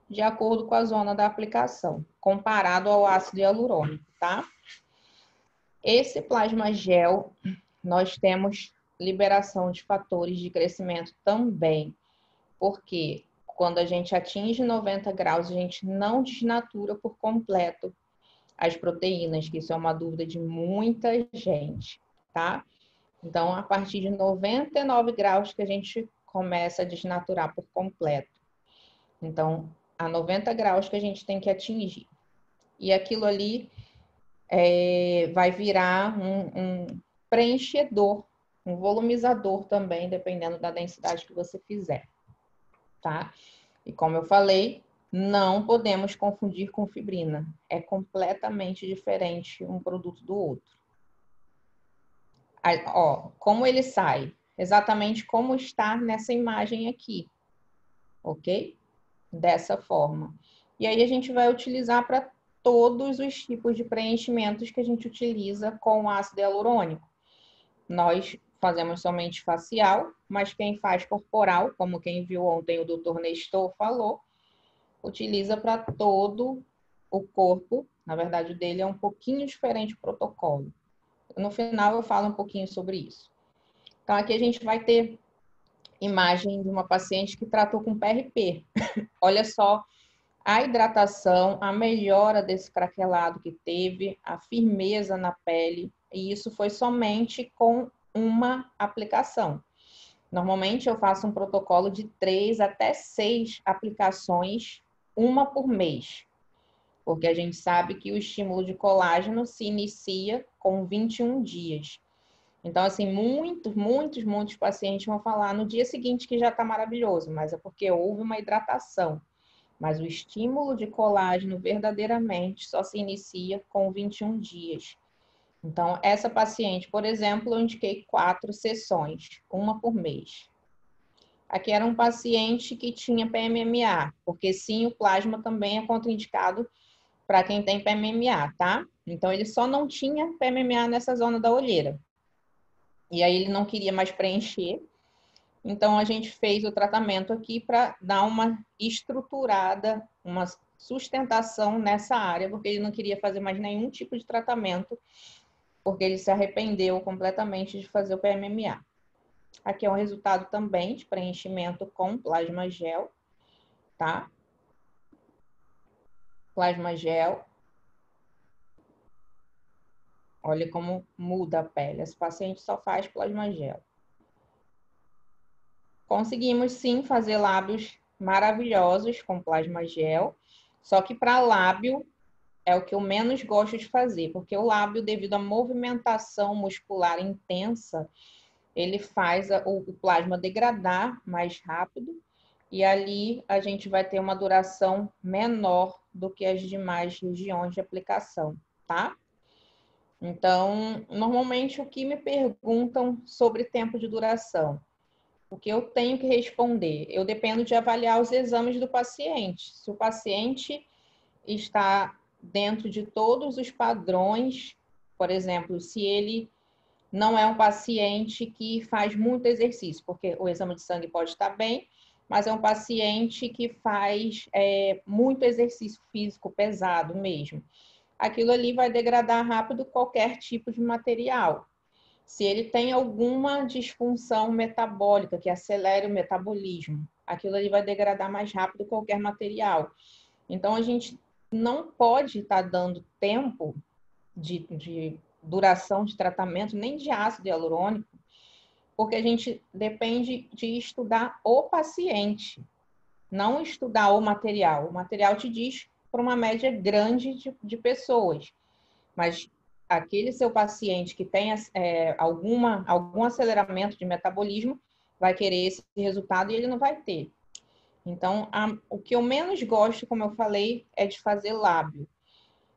de acordo com a zona da aplicação, comparado ao ácido hialurônico, tá? Esse plasma gel, nós temos liberação de fatores de crescimento também, porque quando a gente atinge 90 graus, a gente não desnatura por completo as proteínas, que isso é uma dúvida de muita gente, tá? Então, a partir de 99 graus que a gente começa a desnaturar por completo. Então, a 90 graus que a gente tem que atingir. E aquilo ali vai virar um preenchedor, um volumizador também, dependendo da densidade que você fizer, tá? E como eu falei, não podemos confundir com fibrina. É completamente diferente um produto do outro. Aí, ó, como ele sai? Exatamente como está nessa imagem aqui, ok? Dessa forma. E aí a gente vai utilizar para todos os tipos de preenchimentos que a gente utiliza com ácido hialurônico. Nós fazemos somente facial, mas quem faz corporal, como quem viu ontem o Dr. Nestor falou, utiliza para todo o corpo. Na verdade, o dele é um pouquinho diferente o protocolo. No final eu falo um pouquinho sobre isso. Então, aqui a gente vai ter imagem de uma paciente que tratou com PRP. Olha só a hidratação, a melhora desse craquelado que teve, a firmeza na pele, e isso foi somente com uma aplicação. Normalmente eu faço um protocolo de 3 até 6 aplicações, uma por mês, porque a gente sabe que o estímulo de colágeno se inicia com 21 dias. Então, assim, muitos pacientes vão falar no dia seguinte que já está maravilhoso, mas é porque houve uma hidratação. Mas o estímulo de colágeno verdadeiramente só se inicia com 21 dias. Então, essa paciente, por exemplo, eu indiquei 4 sessões, uma por mês. Aqui era um paciente que tinha PMMA, porque sim, o plasma também é contraindicado para quem tem PMMA, tá? Então, ele só não tinha PMMA nessa zona da olheira. E aí ele não queria mais preencher. Então, a gente fez o tratamento aqui para dar uma estruturada, uma sustentação nessa área, porque ele não queria fazer mais nenhum tipo de tratamento, porque ele se arrependeu completamente de fazer o PMMA. Aqui é um resultado também de preenchimento com plasma gel, tá? Plasma gel. Olha como muda a pele. Esse paciente só faz plasma gel. Conseguimos sim fazer lábios maravilhosos com plasma gel, só que para lábio é o que eu menos gosto de fazer, porque o lábio, devido à movimentação muscular intensa, ele faz o plasma degradar mais rápido e ali a gente vai ter uma duração menor do que as demais regiões de aplicação, tá? Então, normalmente o que me perguntam sobre tempo de duração? O que eu tenho que responder? Eu dependo de avaliar os exames do paciente. Se o paciente está dentro de todos os padrões, por exemplo, se ele não é um paciente que faz muito exercício, porque o exame de sangue pode estar bem, mas é um paciente que faz muito exercício físico pesado mesmo. Aquilo ali vai degradar rápido qualquer tipo de material. Se ele tem alguma disfunção metabólica que acelere o metabolismo, aquilo ali vai degradar mais rápido qualquer material. Então, a gente não pode estar dando tempo de duração de tratamento, nem de ácido hialurônico, porque a gente depende de estudar o paciente, não estudar o material. O material te diz para uma média grande de pessoas, mas aquele seu paciente que tem algum aceleramento de metabolismo vai querer esse resultado e ele não vai ter. Então, o que eu menos gosto, como eu falei, é de fazer lábio.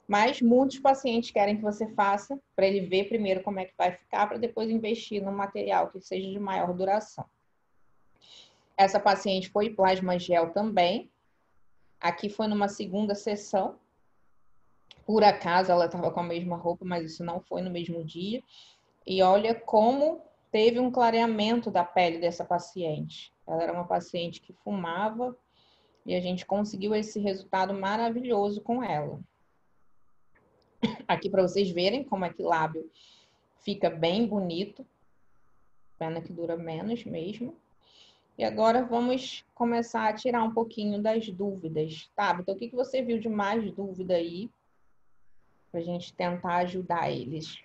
Mas muitos pacientes querem que você faça para ele ver primeiro como é que vai ficar, para depois investir no material que seja de maior duração. Essa paciente foi plasma gel também. Aqui foi numa segunda sessão. Por acaso ela estava com a mesma roupa, mas isso não foi no mesmo dia. E olha como teve um clareamento da pele dessa paciente. Ela era uma paciente que fumava e a gente conseguiu esse resultado maravilhoso com ela. Aqui para vocês verem como é que o lábio fica bem bonito. Pena que dura menos mesmo. E agora vamos começar a tirar um pouquinho das dúvidas. Tá, então o que você viu de mais dúvida aí? Para a gente tentar ajudar eles.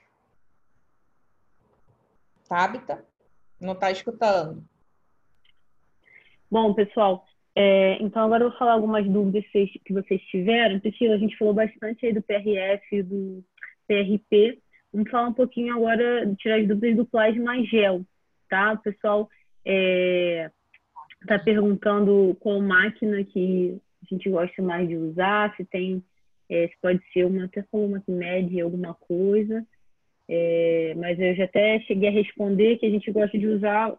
Tabita? Não está escutando? Bom, pessoal, então agora eu vou falar algumas dúvidas que vocês tiveram. Priscila, a gente falou bastante aí do PRF e do PRP. Vamos falar um pouquinho agora, tirar as dúvidas do plasma gel, tá? O pessoal está perguntando qual máquina que a gente gosta mais de usar, se pode ser até falou uma que mede alguma coisa. Mas eu já até cheguei a responder que a gente gosta de usar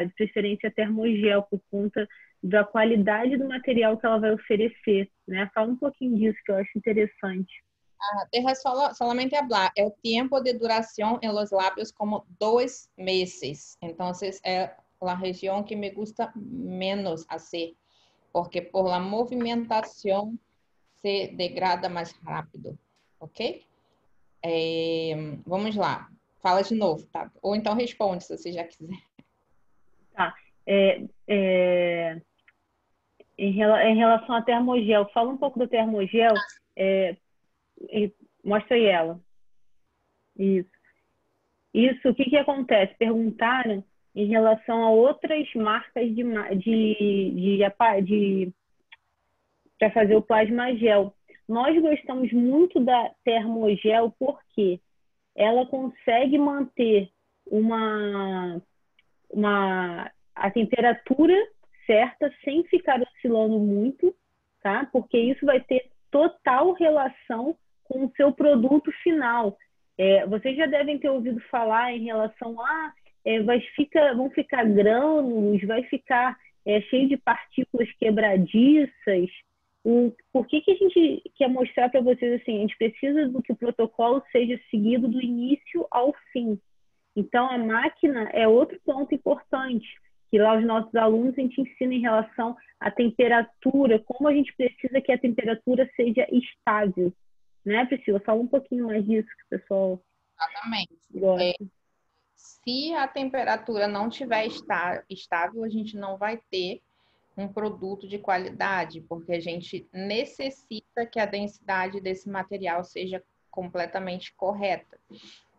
de preferência a termogel por conta da qualidade do material que ela vai oferecer, né? Fala um pouquinho disso que eu acho interessante. Deja solamente hablar, el tiempo de duración en los labios como 2 meses. Entonces, es la región que me gusta menos hacer, porque por la movimentación se degrada mais rápido, ok? Vamos lá, fala de novo, tá? Ou então responde, se você já quiser. Tá. Em relação a termogel, fala um pouco do termogel, mostra aí ela. Isso, o que acontece? Perguntaram em relação a outras marcas para fazer o plasma gel. Nós gostamos muito da termogel porque ela consegue manter a temperatura certa sem ficar oscilando muito, tá? Porque isso vai ter total relação com o seu produto final. Vocês já devem ter ouvido falar em relação a vão ficar grânulos, vai ficar cheio de partículas quebradiças. Por que a gente quer mostrar para vocês assim? A gente precisa do que o protocolo seja seguido do início ao fim. Então, a máquina é outro ponto importante, que lá os nossos alunos a gente ensina em relação à temperatura, como a gente precisa que a temperatura seja estável. Né, Priscila? Fala um pouquinho mais disso, que o pessoal gosta. Se a temperatura não estiver estável, a gente não vai ter um produto de qualidade, porque a gente necessita que a densidade desse material seja completamente correta.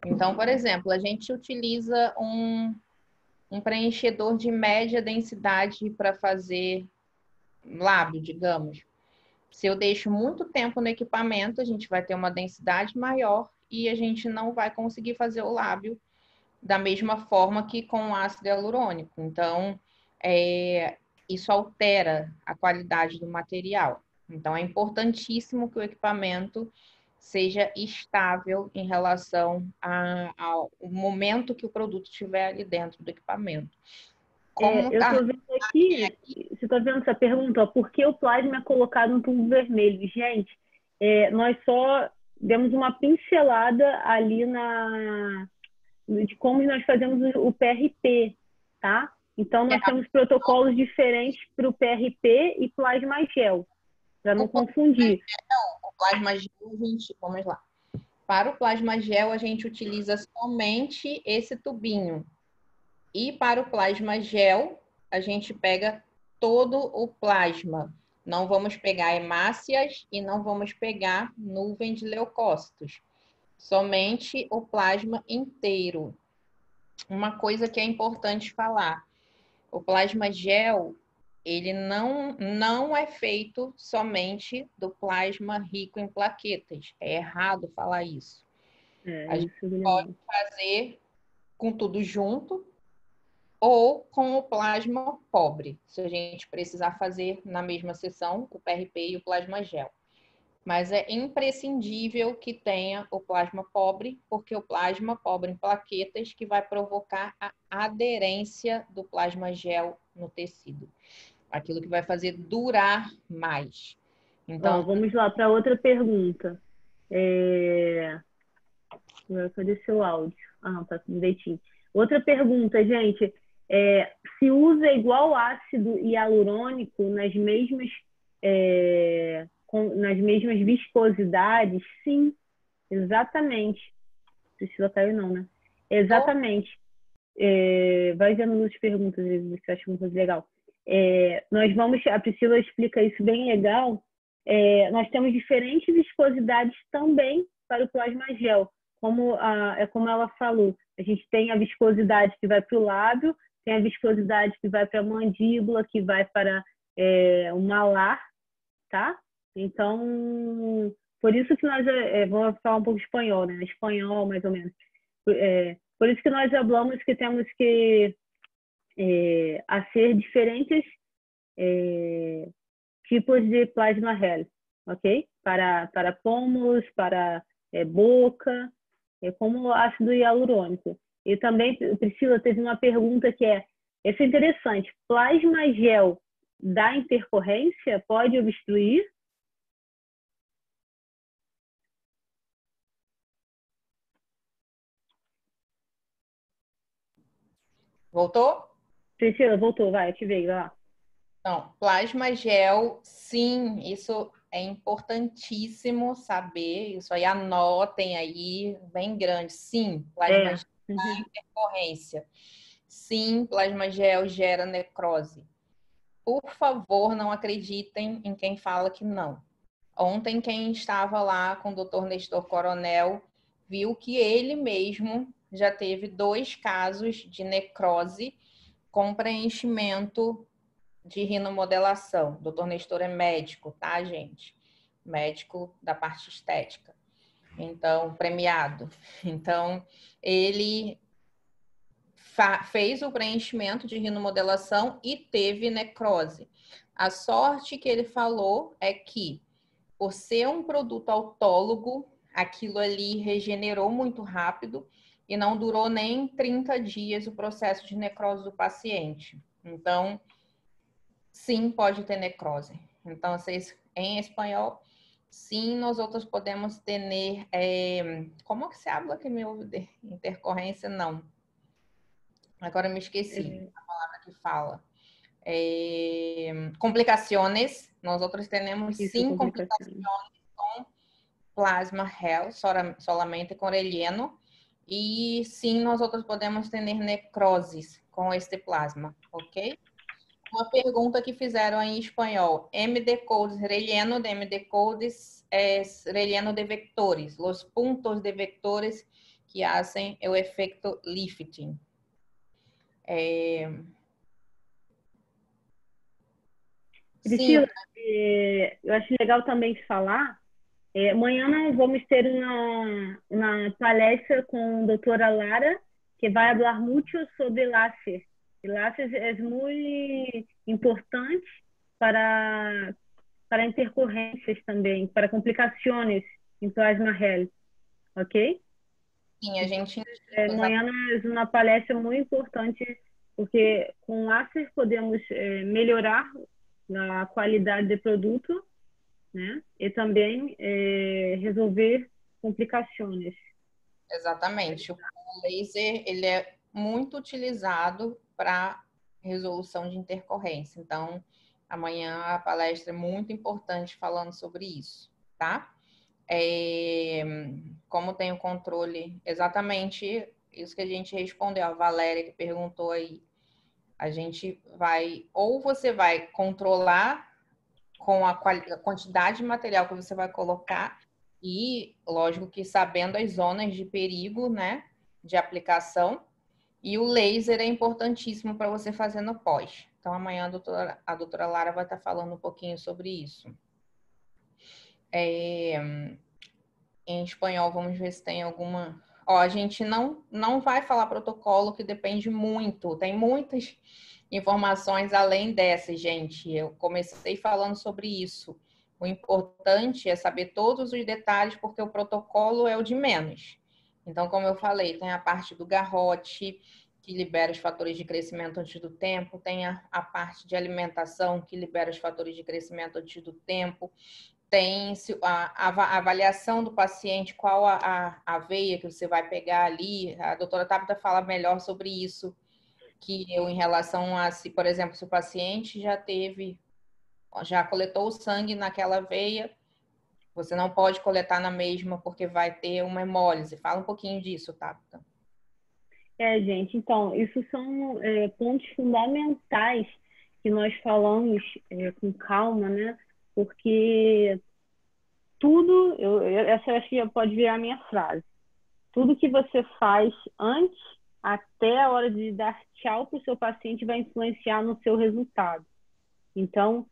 Então, por exemplo, a gente utiliza um preenchedor de média densidade para fazer lábio, digamos. Se eu deixo muito tempo no equipamento, a gente vai ter uma densidade maior e a gente não vai conseguir fazer o lábio da mesma forma que com o ácido hialurônico. Então, isso altera a qualidade do material. Então, é importantíssimo que o equipamento seja estável em relação ao momento que o produto estiver ali dentro do equipamento. Eu estou vendo aqui, você está vendo essa pergunta, ó, por que o plasma é colocado no tubo vermelho? Gente, nós só demos uma pincelada ali de como nós fazemos o PRP, tá? Então, nós temos protocolos diferentes para o PRP e plasma gel, para não confundir. O plasma gel, vamos lá. Para o plasma gel, a gente utiliza somente esse tubinho. E para o plasma gel, a gente pega todo o plasma. Não vamos pegar hemácias e não vamos pegar nuvem de leucócitos. Somente o plasma inteiro. Uma coisa que é importante falar. O plasma gel, ele não é feito somente do plasma rico em plaquetas. É errado falar isso. A gente pode fazer com tudo junto ou com o plasma pobre, se a gente precisar fazer na mesma sessão o PRP e o plasma gel. Mas é imprescindível que tenha o plasma pobre, porque o plasma pobre em plaquetas que vai provocar a aderência do plasma gel no tecido. Aquilo que vai fazer durar mais. Então, vamos lá para outra pergunta. Cadê seu áudio? Ah, não, tá tudo direitinho. Outra pergunta, gente. Se usa igual ácido hialurônico nas mesmas viscosidades? Sim, exatamente. Priscila caiu não, né? Exatamente. Vai vendo as perguntas, se você acha uma coisa legal. A Priscila explica isso bem legal. Nós temos diferentes viscosidades também para o plasma gel. Como ela falou, a gente tem a viscosidade que vai para o lábio, tem a viscosidade que vai para a mandíbula, que vai para o malar, tá? Então, por isso que nós, vou falar um pouco espanhol, né? Espanhol, mais ou menos. Por isso que nós falamos que temos que hacer diferentes tipos de plasma gel, ok? Para pómulos, para boca, como ácido hialurônico. E também, Priscila, teve uma pergunta que essa é interessante. Plasma gel da intercorrência pode obstruir? Voltou? Priscila, voltou, vai, ativei, vai lá. Então, plasma gel, sim, isso é importantíssimo saber. Isso aí, anotem aí, bem grande. Sim, plasma gel da intercorrência. Sim, plasma gel gera necrose. Por favor, não acreditem em quem fala que não. Ontem, quem estava lá com o Dr. Nestor Coronel viu que ele mesmo já teve 2 casos de necrose com preenchimento de rinomodelação. O Dr. Nestor é médico, tá, gente? Médico da parte estética. Então, premiado. Então, ele fez o preenchimento de rinomodelação e teve necrose. A sorte que ele falou é que, por ser um produto autólogo, aquilo ali regenerou muito rápido e não durou nem 30 dias o processo de necrose do paciente. Então, sim, pode ter necrose. Então, em espanhol, sim, nós outros podemos ter, como que se habla que me ouve de intercorrência? Não. Agora eu me esqueci a palavra que fala. Complicações. Nós outros temos sim complicações com plasma gel, solamente com relleno. E sim, nós outros podemos ter necroses com este plasma, ok? Uma pergunta que fizeram em espanhol. MD codes, relleno de MD codes es relleno de vectores, los puntos de vectores que hacen o efecto lifting. Priscila, eu acho legal também falar. Amanhã nós vamos ter uma palestra com a doutora Lara, que vai falar muito sobre láser. El láser é muito importante para intercorrências também, para complicações em plasma gel, ok? Sim, a gente... Amanhã nós uma palestra muito importante, porque com láser podemos melhorar a qualidade do produto, né? E também resolver complicações. Exatamente. O laser, ele é muito utilizado para resolução de intercorrência. Então, amanhã a palestra é muito importante falando sobre isso, tá? Como tem o controle, exatamente isso que a gente respondeu, a Valéria que perguntou aí. A gente vai, ou você vai controlar com a quantidade de material que você vai colocar e, lógico que sabendo as zonas de perigo, né, de aplicação. E o laser é importantíssimo para você fazer no pós. Então, amanhã a doutora Lara vai estar falando um pouquinho sobre isso. Em espanhol, vamos ver se tem alguma... a gente não vai falar protocolo, que depende muito. Tem muitas informações além dessas, gente. Eu comecei falando sobre isso. O importante é saber todos os detalhes, porque o protocolo é o de menos. Então, como eu falei, tem a parte do garrote, que libera os fatores de crescimento antes do tempo, tem a parte de alimentação, que libera os fatores de crescimento antes do tempo, tem a avaliação do paciente, qual a veia que você vai pegar ali. A doutora Tabita fala melhor sobre isso que eu, em relação a se, por exemplo, se o paciente já coletou o sangue naquela veia, você não pode coletar na mesma porque vai ter uma hemólise. Fala um pouquinho disso, Tabita. Gente, então, isso são pontos fundamentais que nós falamos com calma, né? Porque tudo, essa eu acho que pode virar a minha frase, tudo que você faz antes até a hora de dar tchau para o seu paciente vai influenciar no seu resultado. Então,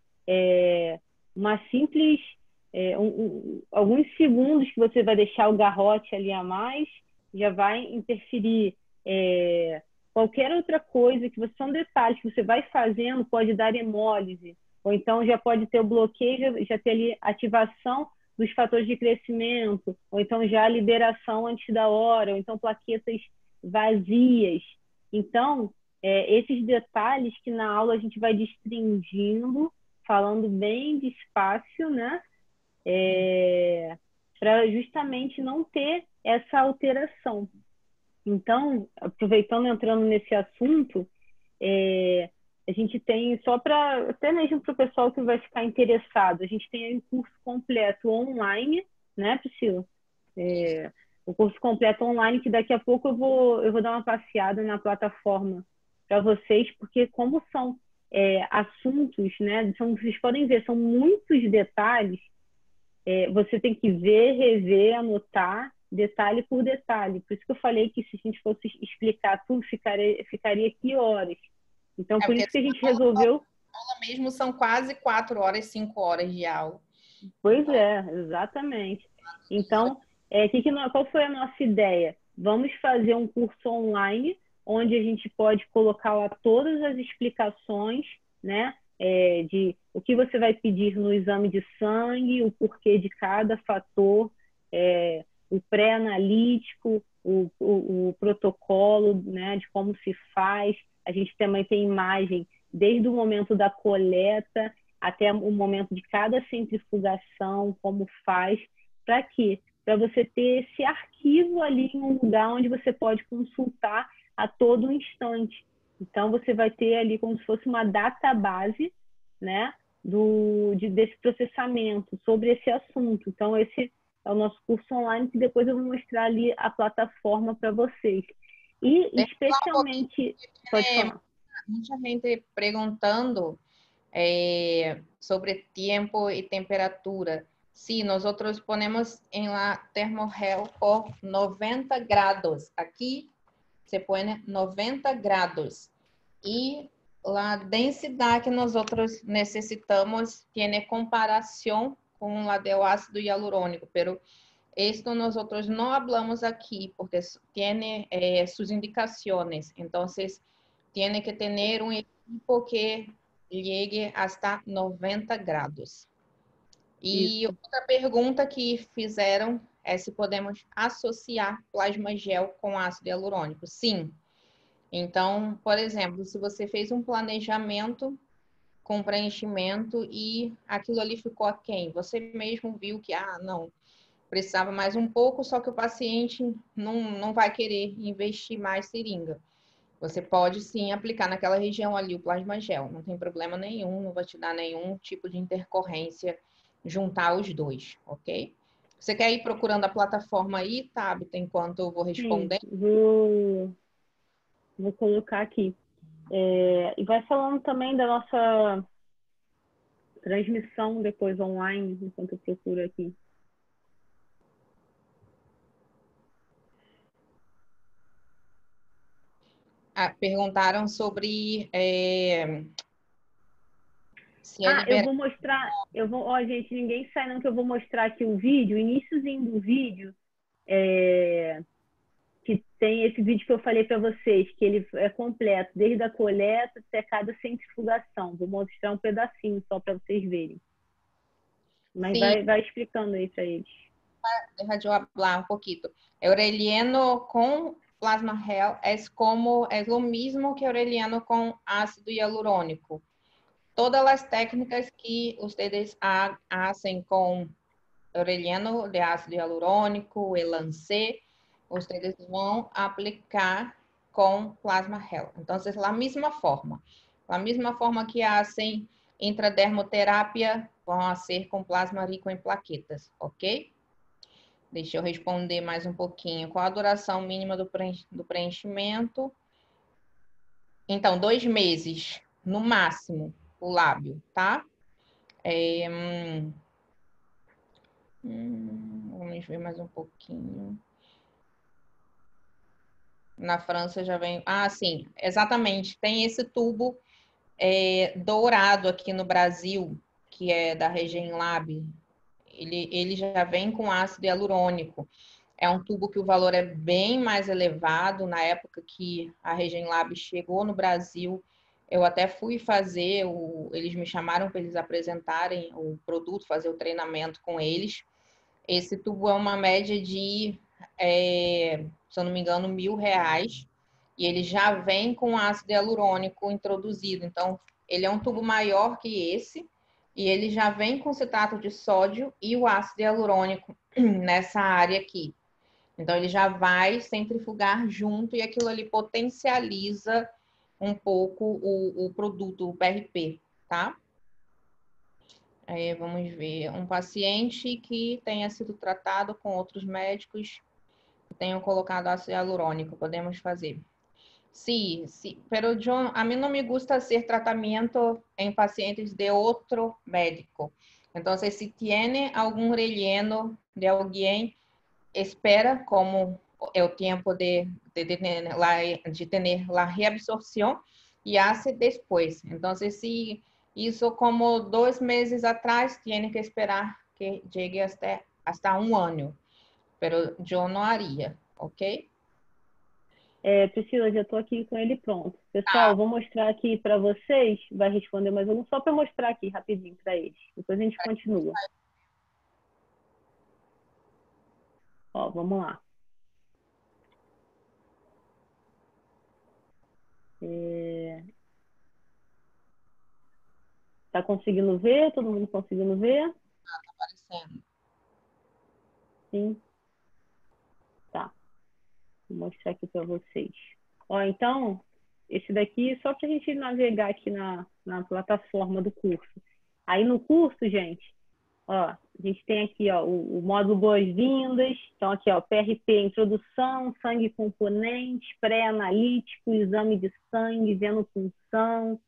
uma simples, alguns segundos que você vai deixar o garrote ali a mais, já vai interferir. Qualquer outra coisa que são detalhes que você vai fazendo pode dar hemólise, ou então já pode ter o bloqueio, já ter ali ativação dos fatores de crescimento, ou então já a liberação antes da hora, ou então plaquetas vazias. Então, esses detalhes que na aula a gente vai destringindo, falando bem despacio, né? Para justamente não ter essa alteração. Então, aproveitando, entrando nesse assunto, a gente tem, só para, até mesmo para o pessoal que vai ficar interessado, a gente tem um curso completo online, né, Priscila? O curso completo online, que daqui a pouco eu vou dar uma passeada na plataforma para vocês, porque como são assuntos, né, vocês podem ver, são muitos detalhes, você tem que ver, rever, anotar, detalhe por detalhe. Por isso que eu falei que se a gente fosse explicar tudo, ficaria aqui horas. Então, por isso que a gente resolveu... A aula mesmo são quase 4 horas, 5 horas de aula. Pois exatamente. Então, qual foi a nossa ideia? Vamos fazer um curso online, onde a gente pode colocar lá todas as explicações, né? De o que você vai pedir no exame de sangue, o porquê de cada fator, o pré-analítico, o protocolo, né, de como se faz. A gente também tem imagem desde o momento da coleta até o momento de cada centrifugação, como faz. Para quê? Para você ter esse arquivo ali em um lugar onde você pode consultar a todo instante. Então, você vai ter ali como se fosse uma database, né, desse processamento sobre esse assunto. Então, esse é o nosso curso online, que depois eu vou mostrar ali a plataforma para vocês. E, especialmente... Pode falar. Muita gente perguntando sobre tempo e temperatura. Sim, nós ponemos em la termogel por 90 grados. Aqui se põe 90 grados. E a densidade que nós necessitamos tem comparação com a do ácido hialurônico, pero esto nosotros no hablamos aquí porque tiene sus indicaciones. Entonces, tiene que tener un equipo que llegue hasta 90 grados. E outra pergunta que fizeram é se podemos associar plasma gel com ácido hialurônico. Sim. Então, por exemplo, se você fez um planejamento com preenchimento e aquilo ali ficou aquém, você mesmo viu que, não, precisava mais um pouco, só que o paciente não vai querer investir mais seringa. Você pode sim aplicar naquela região ali o plasma gel, não tem problema nenhum, não vai te dar nenhum tipo de intercorrência juntar os dois, ok? Você quer ir procurando a plataforma aí, Tabita, enquanto eu vou respondendo? Sim, vou colocar aqui. E vai falando também da nossa transmissão depois online, enquanto eu procuro aqui. Perguntaram sobre eu vou mostrar, gente, ninguém sai não, que eu vou mostrar aqui o vídeo, o iniciozinho do vídeo, que tem esse vídeo que eu falei para vocês, que ele é completo, desde a coleta até cada centrifugação. Vou mostrar um pedacinho só para vocês verem. Mas vai explicando aí para eles. Deixa eu falar um pouquinho. El relleno com plasma gel é lo mismo que el relleno com ácido hialurônico. todas as técnicas que vocês hacen com o relleno de ácido hialurônico, el lancé, vocês vão aplicar com plasma gel. Então, a mesma forma que hacen intradermoterapia, vão ser com plasma rico em plaquetas, ok? Deixa eu responder mais um pouquinho. Qual a duração mínima do preenchimento? Então, 2 meses, no máximo, o lábio, tá? Vamos ver mais um pouquinho. Na França já vem... Ah, sim, exatamente. Tem esse tubo dourado aqui no Brasil, que é da Regenlab. Ele já vem com ácido hialurônico. É um tubo que o valor é bem mais elevado. Na época que a Regenlab chegou no Brasil, eu até fui fazer, eles me chamaram para eles apresentarem o produto, fazer o treinamento com eles. Esse tubo é uma média de, se eu não me engano, R$1.000. E ele já vem com ácido hialurônico introduzido. Então, ele é um tubo maior que esse. E ele já vem com citrato de sódio e o ácido hialurônico nessa área aqui. Então, ele já vai centrifugar junto e aquilo ali potencializa um pouco o produto, o PRP, tá? Vamos ver. Um paciente que tenha sido tratado com outros médicos que tenham colocado ácido hialurônico, podemos fazer. Sí, sí, pero a mí no me gusta hacer tratamiento en pacientes de otro médico. Entonces, si tiene algún relleno de alguien, espera como el tiempo de tener la reabsorción y hace después. Entonces, si hizo como 2 meses atrás, tiene que esperar que llegue hasta 1 año. Pero yo no haría, ¿ok? Priscila, já estou aqui com ele pronto. Pessoal, vou mostrar aqui para vocês, vai responder mais um, só para mostrar aqui rapidinho para eles. Depois a gente continua. Ó, vamos lá. Tá conseguindo ver? Todo mundo conseguindo ver? Tá aparecendo. Sim. Tá. Vou mostrar aqui para vocês. Ó, então, esse daqui, só para a gente navegar aqui na plataforma do curso. Aí no curso, gente, ó, a gente tem aqui, ó, o módulo Boas-Vindas. Então, aqui, ó, PRP, introdução, sangue componente, pré-analítico, exame de sangue, vendo função,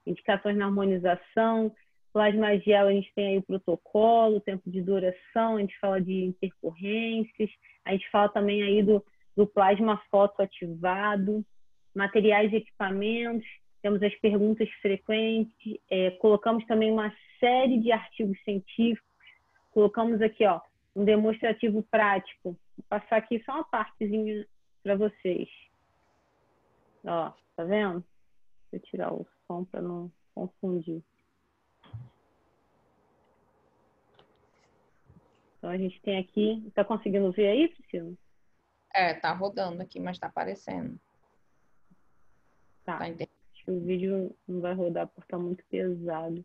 indicações na harmonização, plasma gel, a gente tem aí o protocolo, tempo de duração, a gente fala de intercorrências, a gente fala também aí do plasma fotoativado, materiais e equipamentos, temos as perguntas frequentes, colocamos também uma série de artigos científicos, colocamos aqui, ó, um demonstrativo prático. Vou passar aqui só uma partezinha para vocês. Ó, tá vendo? Deixa eu tirar o som para não confundir. Então, a gente tem aqui... Tá conseguindo ver aí, Priscila? Tá rodando aqui, mas tá aparecendo. Tá. Acho que o vídeo não vai rodar porque tá muito pesado.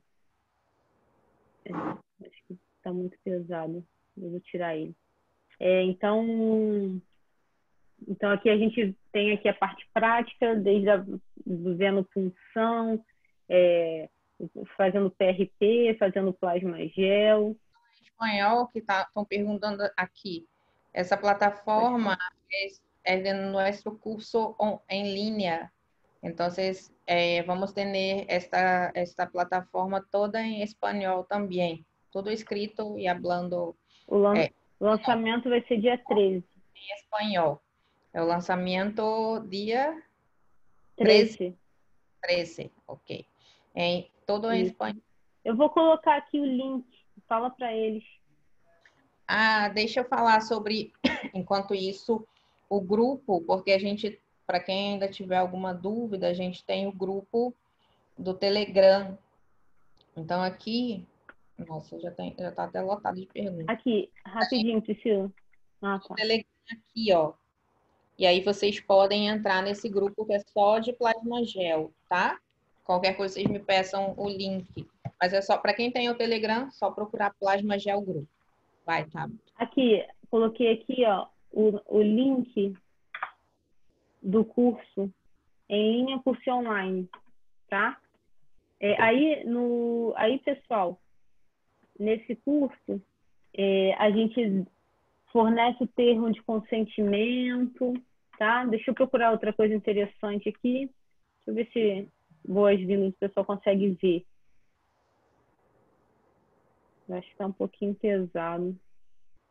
Acho que tá muito pesado. Eu vou tirar ele. Então, aqui a gente tem aqui a parte prática, desde vendo função, fazendo PRP, fazendo plasma gel. Em espanhol, que estão perguntando aqui, essa plataforma é de nosso curso em linha. Então, vamos ter esta plataforma toda em espanhol também. Tudo escrito e hablando. O lançamento vai ser dia 13. Em espanhol. É o lançamento dia 13. 13, ok. Todo em espanhol. Eu vou colocar aqui o link. Fala para eles. Deixa eu falar sobre, enquanto isso, o grupo, porque a gente, para quem ainda tiver alguma dúvida, a gente tem o grupo do Telegram. Então, aqui, nossa, já tá até lotado de perguntas. Aqui, rapidinho, Priscila. Tá. O Telegram aqui, ó. E aí vocês podem entrar nesse grupo que é só de plasma gel, tá? Qualquer coisa, vocês me peçam o link. Mas é só para quem tem o Telegram, só procurar Plasma Gel Grupo. Vai, tá? Aqui, coloquei aqui, ó, o link do curso em linha, curso online, tá? Aí, pessoal, nesse curso, a gente fornece o termo de consentimento, tá? Deixa eu procurar outra coisa interessante aqui. Deixa eu ver se boas-vindas o pessoal consegue ver. Eu acho que tá um pouquinho pesado.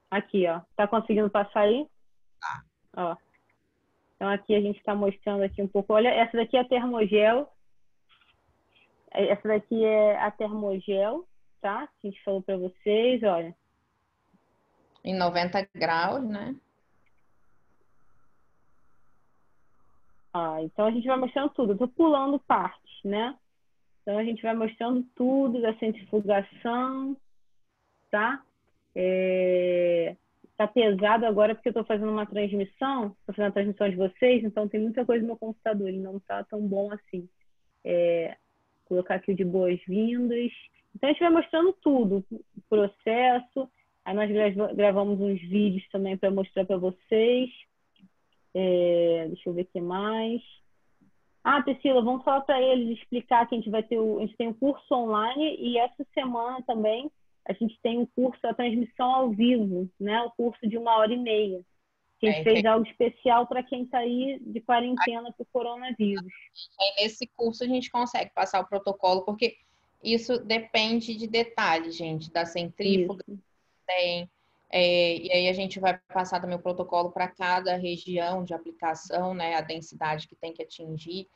Aqui, ó. Tá conseguindo passar aí? Tá. Ó. Então, aqui a gente está mostrando aqui um pouco. Olha, essa daqui é a termogel. Essa daqui é a termogel, tá? Que a gente falou para vocês, olha. Em 90 graus, né? Então a gente vai mostrando tudo. Eu tô pulando partes, né? Então a gente vai mostrando tudo da centrifugação, tá? Tá pesado agora porque eu tô fazendo uma transmissão, tô fazendo a transmissão de vocês, então tem muita coisa no meu computador, ele não tá tão bom assim. Colocar aqui o de boas-vindas. Então a gente vai mostrando tudo, o processo. Aí nós gravamos uns vídeos também para mostrar para vocês. Deixa eu ver o que mais. Priscila, vamos falar para eles, explicar que a gente vai ter a gente tem um curso online e essa semana também a gente tem um curso, a transmissão ao vivo, né? O curso de 1h30. Que a gente fez algo especial para quem está aí de quarentena por coronavírus. Aí nesse curso a gente consegue passar o protocolo, porque isso depende de detalhes, gente, da centrífuga que tem. E aí a gente vai passar também o protocolo para cada região de aplicação, né? A densidade que tem que atingir.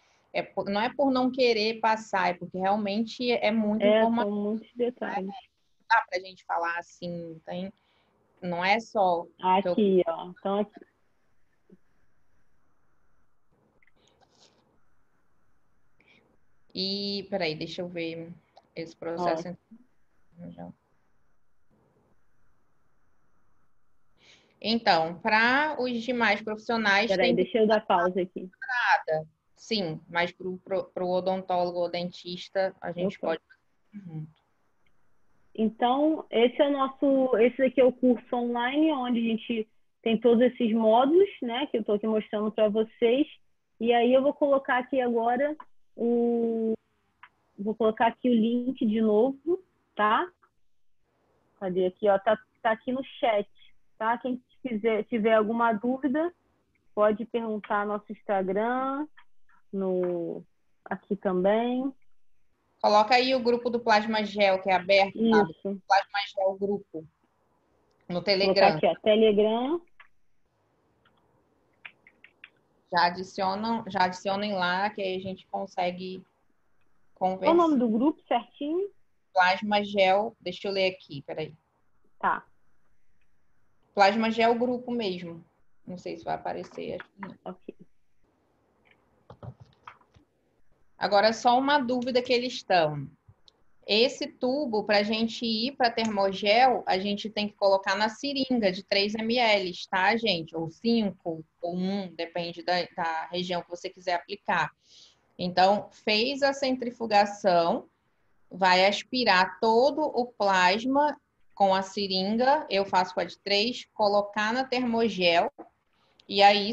Não é por não querer passar, é porque realmente é muita informação. São muitos detalhes. Não dá para a gente falar assim, não é só... Aqui, ó. Então, aqui. E, peraí, deixa eu ver esse processo. Então, para os demais profissionais... Peraí, deixa eu dar pausa aqui. Sim, mas para o odontólogo ou dentista, a gente pode... Então, esse daqui é o curso online, onde a gente tem todos esses módulos, né, que eu estou aqui mostrando para vocês. E aí eu vou colocar aqui agora vou colocar aqui o link de novo, tá? Cadê aqui, ó? Tá aqui no chat, tá? Quem tiver alguma dúvida, pode perguntar no nosso Instagram, aqui também. Coloca aí o grupo do Plasma Gel, que é aberto, Isso. sabe? Plasma Gel Grupo. No Telegram. Vou colocar aqui, ó, Telegram. Já adicionem lá, que aí a gente consegue conversar. Qual o nome do grupo certinho? Plasma Gel, deixa eu ler aqui, peraí. Tá. Plasma Gel Grupo mesmo. Não sei se vai aparecer aqui. Ok. Agora, só uma dúvida que eles estão. Esse tubo, para a gente ir para termogel, a gente tem que colocar na seringa de 3 ml, tá, gente? Ou 5, ou 1, depende da região que você quiser aplicar. Então, fez a centrifugação, vai aspirar todo o plasma com a seringa, eu faço com a de 3, colocar na termogel, e aí